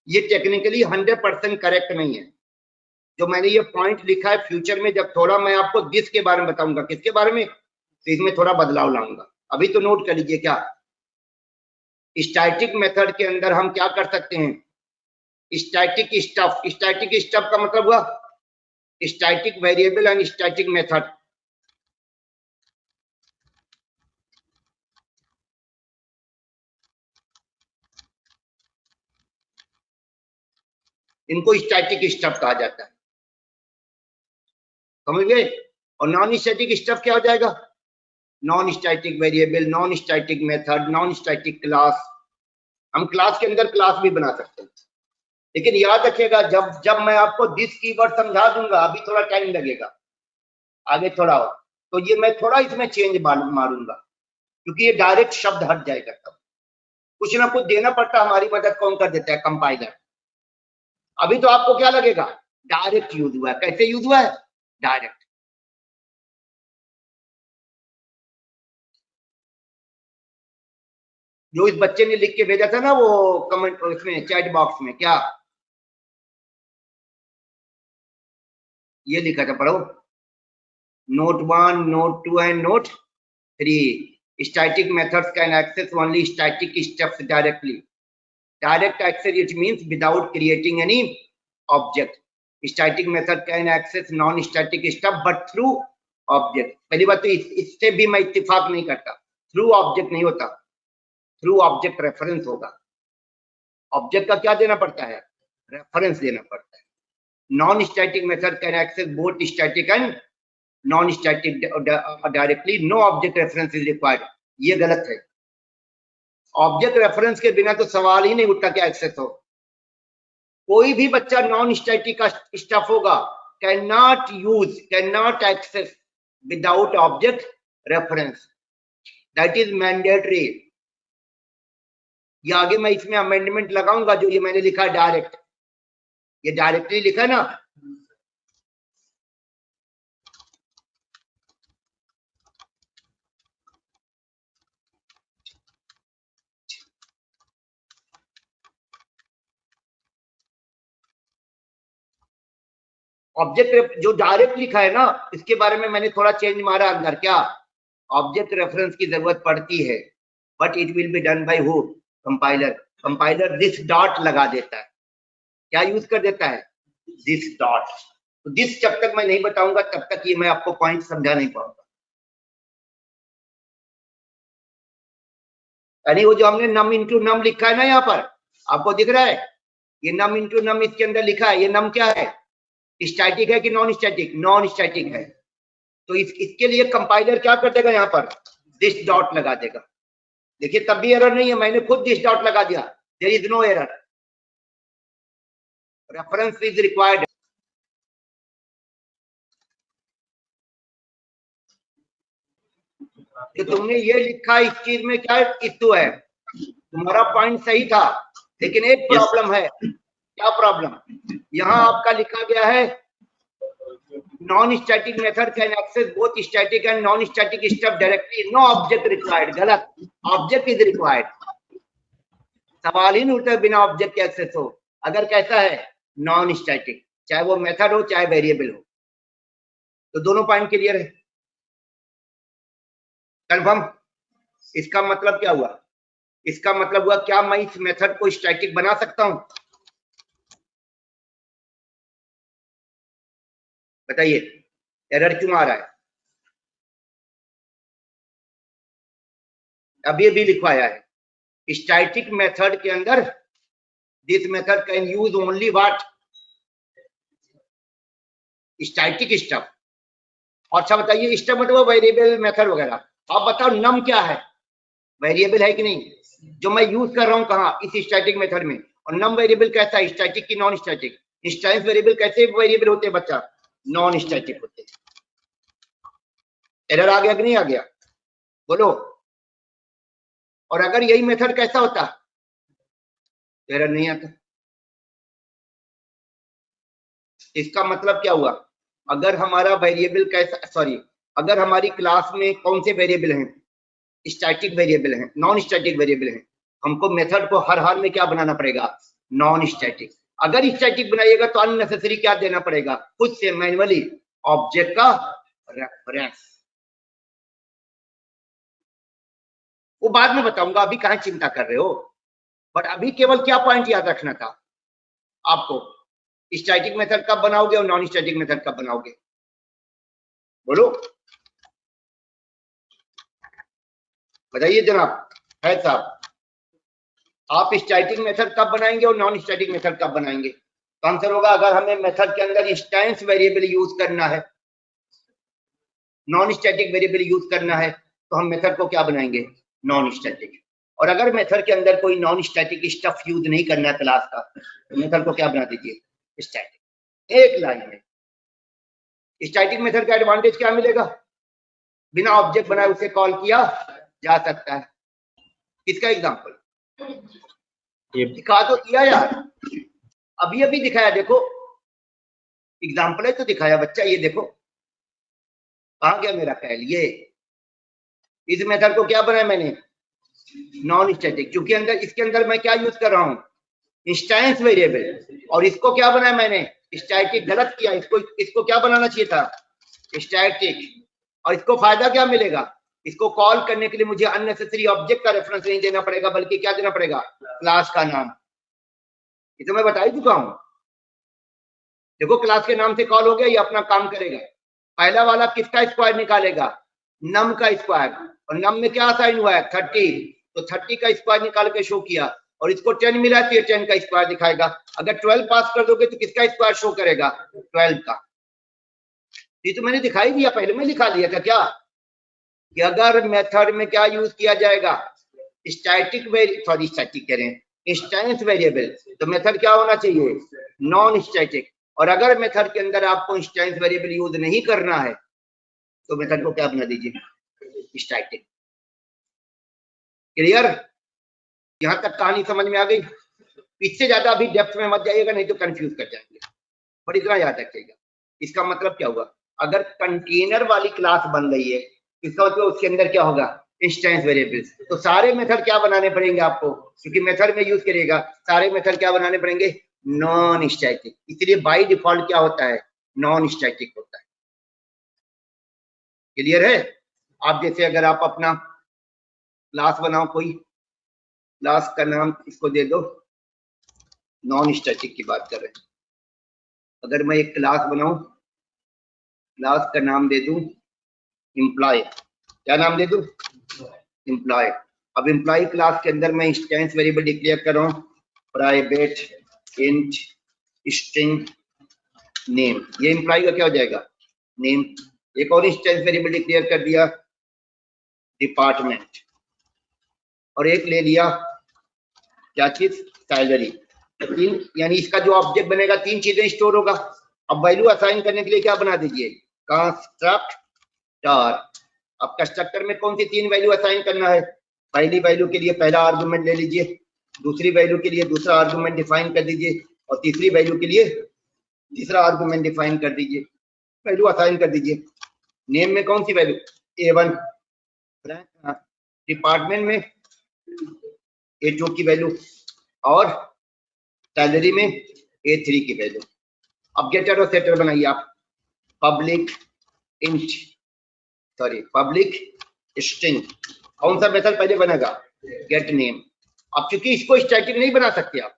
ये टेक्निकली 100% करेक्ट नहीं है जो मैंने ये पॉइंट लिखा है। फ्यूचर में जब थोड़ा मैं आपको दिस के बारे में बताऊंगा, किसके बारे में, तो इसमें थोड़ा बदलाव लाऊंगा। अभी तो नोट कर लीजिए। क्या स्टैटिक मेथड के अंदर हम क्या कर सकते हैं? Static stuff. स्टैटिक स्टफ का मतलब हुआ static variable and static method. इनको स्टैटिक स्टफ कहा जाता है, समझ गए? और नॉन स्टैटिक स्टफ क्या हो जाएगा? Non static variable, non static method, non static class. हम क्लास के अंदर क्लास भी बना सकते हैं, लेकिन याद रखिएगा जब जब मैं आपको दिस कीवर्ड समझा दूंगा, अभी थोड़ा टाइम लगेगा, आगे थोड़ा और, तो ये मैं थोड़ा इसमें चेंज मारूंगा, क्योंकि ये डायरेक्ट शब्द हट जाएगा। तब कुछ ना कुछ देना पड़ता, हमारी मदद कौन कर देता है? कंपाइलर। अभी तो आपको क्या लगेगा? डायरेक्ट यूज हुआ है। कैसे यूज हुआ है? डायरेक्ट। जो इस बच्चे ने लिख के भेजा था ना वो कमेंट उसमें चैट बॉक्स में, क्या ये लिखा था? पढ़ो। Note 1, note 2 and note 3। Static methods can access only static stuffs directly. Direct access it means without creating any object. Static method can access non static stuff but through object. पहली बात तो इससे भी मैं इत्तेफाक नहीं करता। थ्रू ऑब्जेक्ट नहीं होता, थ्रू ऑब्जेक्ट रेफरेंस होगा। ऑब्जेक्ट का क्या देना पड़ता है? रेफरेंस देना पड़ता है। Non static method can access both static and non static directly. No object reference is required. ये गलत है। ऑब्जेक्ट रेफरेंस के बिना तो सवाल ही नहीं उठता कि एक्सेस हो। कोई भी बच्चा नॉन स्टैटिक का स्टफ होगा can not use, can not access without object reference. That is mandatory. ये आगे मैं इसमें अमेंडमेंट लगाऊंगा जो ये मैंने लिखा डायरेक्ट, ये डायरेक्टली लिखा है ना। ऑब्जेक्ट जो डायरेक्ट लिखा है ना, इसके बारे में मैंने थोड़ा चेंज मारा अंदर। क्या ऑब्जेक्ट रेफरेंस की जरूरत पड़ती है, but it will be done by who? Compiler. Compiler this dot लगा देता है। क्या यूज कर देता है? This dot. तो दिस जब तक मैं नहीं बताऊंगा तब तक ये मैं आपको पॉइंट समझा नहीं पाऊंगा। यानी वो जो हमने नम इंटू नम लिखा है ना, यहाँ पर आपको दिख रहा है, ये नम इंटू नम इसके अंदर लिखा है। ये नम क्या है? स्टैटिक है कि नॉन स्टैटिक? नॉन स्टैटिक है। तो इसके लिए कंपाइलर क्या कर देगा? यहाँ पर दिस डॉट लगा देगा। देखिए तब भी एरर नहीं है, मैंने खुद दिस डॉट लगा दिया। There is no error, reference is required. तो तुमने ये लिखा, इस चीज में क्या इश्यू है? तुम्हारा पॉइंट सही था, लेकिन एक प्रॉब्लम है। क्या प्रॉब्लम? यहाँ आपका लिखा गया है non static method can access both static and non static stuff directly, no object required. गलत, ऑब्जेक्ट इज रिक्वायर्ड। सवाल ही नहीं उठता बिना ऑब्जेक्ट के एक्सेस हो। अगर कहता है नॉन स्टैटिक, चाहे वो मेथड हो चाहे वेरिएबल हो। तो दोनों पॉइंट क्लियर है, कंफर्म? इसका मतलब क्या हुआ? इसका मतलब हुआ क्या मैं इस मेथड को स्टैटिक बना सकता हूं? बताइए, एरर क्यों आ रहा है? अभी अभी लिखवाया है स्टैटिक मेथड के अंदर this method can use only what? Static stuff. अच्छा बताइए, स्टफ मतलब वेरिएबल मेथड वगैरह। आप बताओ नम क्या है? वेरिएबल है कि नहीं? जो मैं यूज कर रहा हूं कहाँ? इस स्टैटिक मेथड में। और नम वेरिएबल कैसा है? स्टैटिक की नॉन स्टैटिक? इंस्टेंस वेरिएबल कैसे वेरिएबल होते हैं बच्चा? नॉन स्टैटिक होते हैं। एरर आ गया कि नहीं आ गया? बोलो। और अगर यही मेथड कैसा होता? एरर नहीं आता। इसका मतलब क्या हुआ? अगर हमारा वेरिएबल कैसा, सॉरी, अगर हमारी क्लास में कौन से वेरिएबल हैं? स्टैटिक वेरिएबल हैं, नॉन स्टैटिक वेरिएबल हैं। हमको मेथड को हर हाल में क्या बनाना पड़ेगा? Non static. अगर स्टैटिक बनाइएगा तो अननेसेसरी क्या देना पड़ेगा? खुद से मैन्युअली ऑब्जेक्ट का रेफरेंस। वो बाद में बताऊंगा, अभी कहां चिंता कर रहे हो। बट अभी केवल क्या पॉइंट याद रखना था आपको? स्टैटिक मेथड कब बनाओगे और नॉन स्टैटिक मेथड कब बनाओगे? बोलो, बताइए जनाब है साहब। आप स्टैटिक मेथड कब बनाएंगे और नॉन स्टैटिक मेथड कब बनाएंगे? तो आंसर होगा अगर हमें मेथड के अंदर इंस्टेंस वेरिएबल यूज करना है, नॉन स्टैटिक वेरिएबल यूज करना है, तो हम मेथड को क्या बनाएंगे? Non static. और अगर मेथड के अंदर कोई नॉन स्टैटिक स्टफ यूज नहीं करना है क्लास का, तो मेथड को क्या बना दीजिए? स्टैटिक। एक लाइन में स्टैटिक मेथड का एडवांटेज क्या मिलेगा? बिना ऑब्जेक्ट बनाए उसे कॉल किया जा सकता है। इसका एग्जांपल दिखा तो दिया यार, अभी अभी दिखाया। देखो एग्जांपल है तो दिखाया बच्चा, ये देखो कहां गया मेरा फैल। ये इस मेथड को क्या बनाया मैंने? Non static. क्योंकि अंदर, इसके अंदर मैं क्या यूज कर रहा हूं? Instance variable. और इसको क्या बनाया मैंने? स्टैटिक। गलत किया, इसको क्या बनाना चाहिए था? स्टैटिक। और इसको फायदा क्या मिलेगा? इसको कॉल करने के लिए मुझे अननेसेसरी ऑब्जेक्ट का रेफरेंस नहीं देना पड़ेगा, बल्कि क्या देना पड़ेगा? क्लास का नाम। ये तो मैं बता ही चुका हूं। देखो क्लास के नाम से कॉल हो गया, ये अपना काम करेगा। पहला वाला किसका स्क्वायर निकालेगा? नम का स्क्वायर। और नम में क्या साइन हुआ है? 30। तो 30 का स्क्वायर निकाल के शो किया। और इसको 10 मिला तो ये 10 का स्क्वायर दिखाएगा। अगर 12 पास कर दोगे तो किसका स्क्वायर शो करेगा? 12 का। ये तो मैंने दिखाई दिया, पहले में दिखा दिया था क्या, कि अगर मेथड में क्या यूज किया जाएगा? स्टैटिक सॉरी स्टैटिक कह रहे हैं, इंस्टेंस वेरिएबल। तो मेथड क्या होना चाहिए? Non static. और अगर मेथड के अंदर आपको इंस्टेंस वेरिएबल यूज नहीं करना है, तो मेथड को क्या बना दीजिए? स्टैटिक। क्लियर? यहां तक कहानी समझ में आ गई? इससे ज्यादा अभी डेप्थ में मत जाइएगा, नहीं तो कंफ्यूज कर जाएंगे। पर इतना याद रखिएगा। इसका मतलब क्या हुआ? अगर कंटेनर वाली क्लास बन गई है, इसका मतलब उसके अंदर क्या होगा? Instance variables. तो सारे मेथड क्या बनाने पड़ेंगे आपको? क्योंकि मेथड में यूज करिएगा, सारे मेथड क्या बनाने पड़ेंगे? Non static. इसलिए बाय डिफॉल्ट क्या होता है? नॉन स्टैटिक होता है। क्लियर है? आप जैसे अगर आप अपना क्लास बनाओ, कोई क्लास का नाम इसको दे दो, नॉन स्टैटिक की बात कर रहे हैं। अगर मैं एक क्लास बनाऊं, क्लास का नाम दे दूं एम्प्लॉय, क्या नाम दे दूं? एम्प्लॉय। अब एम्प्लॉय क्लास के अंदर मैं इंस्टेंस वेरिएबल डिक्लेयर कर रहा हूं, प्राइवेट इंट स्ट्रिंग नेम। ये एम्प्लॉय का क्या हो जाएगा? नेम। एक और इंस्टेंस वेरिएबल डिक्लेयर कर दिया डिपार्टमेंट, और एक ले लिया क्या चीज? सैलरी। तीन, यानी इसका जो ऑब्जेक्ट बनेगा तीन चीजें स्टोर होगा। अब वैल्यू असाइन करने के लिए क्या बना दीजिए? कंस्ट्रक्टर। अब कंस्ट्रक्टर में कौन सी तीन वैल्यू असाइन करना है? पहली वैल्यू के लिए पहला आर्गुमेंट ले लीजिए, दूसरी वैल्यू के लिए दूसरा आर्गुमेंट डिफाइन कर दीजिए, और तीसरी वैल्यू के लिए तीसरा आर्गुमेंट डिफाइन कर दीजिए, वैल्यू असाइन कर दीजिए। नेम में कौन सी वैल्यू? A1। डिपार्टमेंट में A2 की वैल्यू, और सैलरी में A3 की वैल्यू। अब गेटर और सेटर बनाइए आप। Public int, sorry public string. कौन सा मेथड पहले बनेगा? Gate name. अब चूंकि इसको स्टैटिक नहीं बना सकते आप,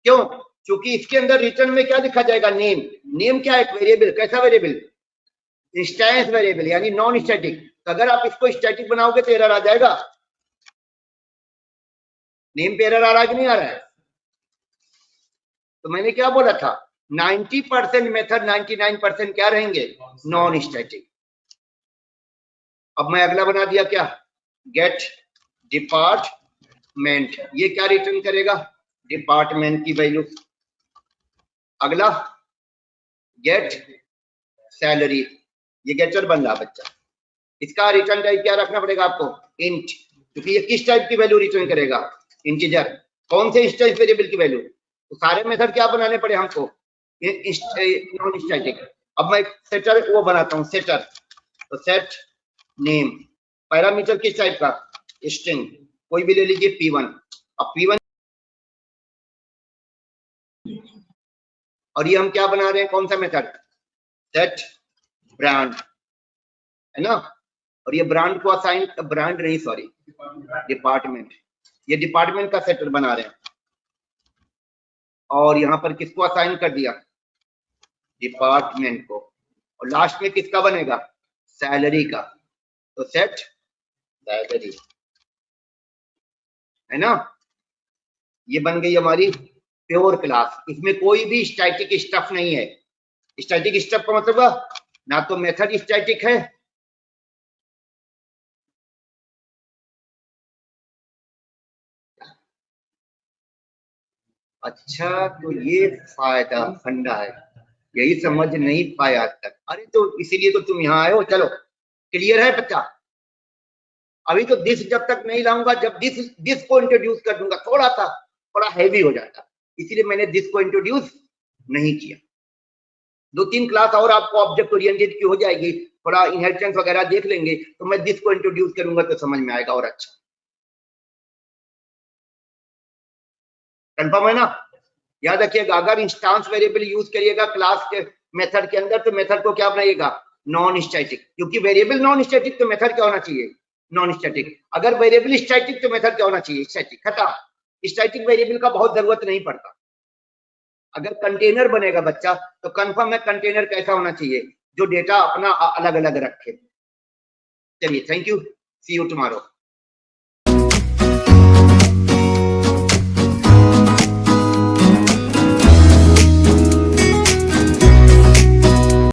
क्यों? क्योंकि इसके अंदर रिटर्न में क्या लिखा जाएगा? नेम। नेम क्या है? एक वेरिएबल। कैसा वेरिएबल? इंस्टेंस वेरिएबल, यानी नॉन स्टैटिक। अगर आप इसको स्टैटिक बनाओगे तो एरर आ जाएगा। नेम पे एरर आ रहा है कि नहीं आ रहा है? तो मैंने क्या बोला था? 90% मेथड 99% क्या रहेंगे? Non static. अब मैं अगला बना दिया क्या? Get department. ये क्या रिटर्न करेगा? डिपार्टमेंट की वैल्यू। अगला गेट सैलरी। ये गेटर बन रहा बच्चा। इसका रिटर्न टाइप क्या रखना पड़ेगा आपको? इंट, क्योंकि ये किस टाइप की वैल्यू रिटर्न करेगा? इंटीजर। कौन से इंस्टेंस वेरिएबल की वैल्यू? तो सारे मेथड क्या बनाने पड़े हमको? Non static. अब मैं सेटर वो बनाता हूं, सेटर। तो सेट नेम, पैरामीटर किस टाइप का? स्ट्रिंग। कोई भी ले लीजिए, P1। अब P1, और ये हम क्या बना रहे हैं? कौन सा मेथड? सेट ब्रांड, है ना? और ये ब्रांड को असाइन, ब्रांड नहीं सॉरी डिपार्टमेंट। ये डिपार्टमेंट का सेटर बना रहे हैं, और यहां पर किसको असाइन कर दिया? डिपार्टमेंट को। और लास्ट में किसका बनेगा? सैलरी का। तो सेट सैलरी, है ना? ये बन गई हमारी प्योर क्लास। इसमें कोई भी स्टैटिक स्टफ नहीं है। स्टैटिक स्टफ का मतलब ना तो मेथड स्टैटिक है, अच्छा तो ये फायदा फंडा है, यही समझ नहीं पाया आज तक। अरे तो इसीलिए तो तुम यहाँ आए हो। चलो क्लियर है बच्चा? अभी तो दिस जब तक नहीं लाऊंगा, जब दिस को इंट्रोड्यूस कर दूंगा थोड़ा हैवी हो जाता, इसीलिए मैंने दिस को इंट्रोड्यूस नहीं किया। 2-3 क्लास और आपको ऑब्जेक्ट ओरिएंटेड की हो जाएगी, थोड़ा इनहेरिटेंस वगैरह देख लेंगे, तो मैं दिस को इंट्रोड्यूस करूंगा तो समझ में आएगा और अच्छा। कंफर्म है ना? याद रखिएगा, अगर इंस्टेंस वेरिएबल यूज करिएगा क्लास के मेथड के अंदर, तो मेथड को क्या बनाइएगा? Non static. क्योंकि वेरिएबल नॉन स्टैटिक तो मेथड क्या होना चाहिए? Non static. अगर वेरिएबल स्टैटिक तो मेथड क्या होना चाहिए? स्टैटिक। खत्म। स्टैटिक वेरिएबल का बहुत जरूरत नहीं पड़ता। अगर कंटेनर बनेगा बच्चा, तो कंफर्म है कंटेनर कैसा होना चाहिए? जो डेटा अपना अलग अलग रखे। चलिए, thank you, see you tomorrow.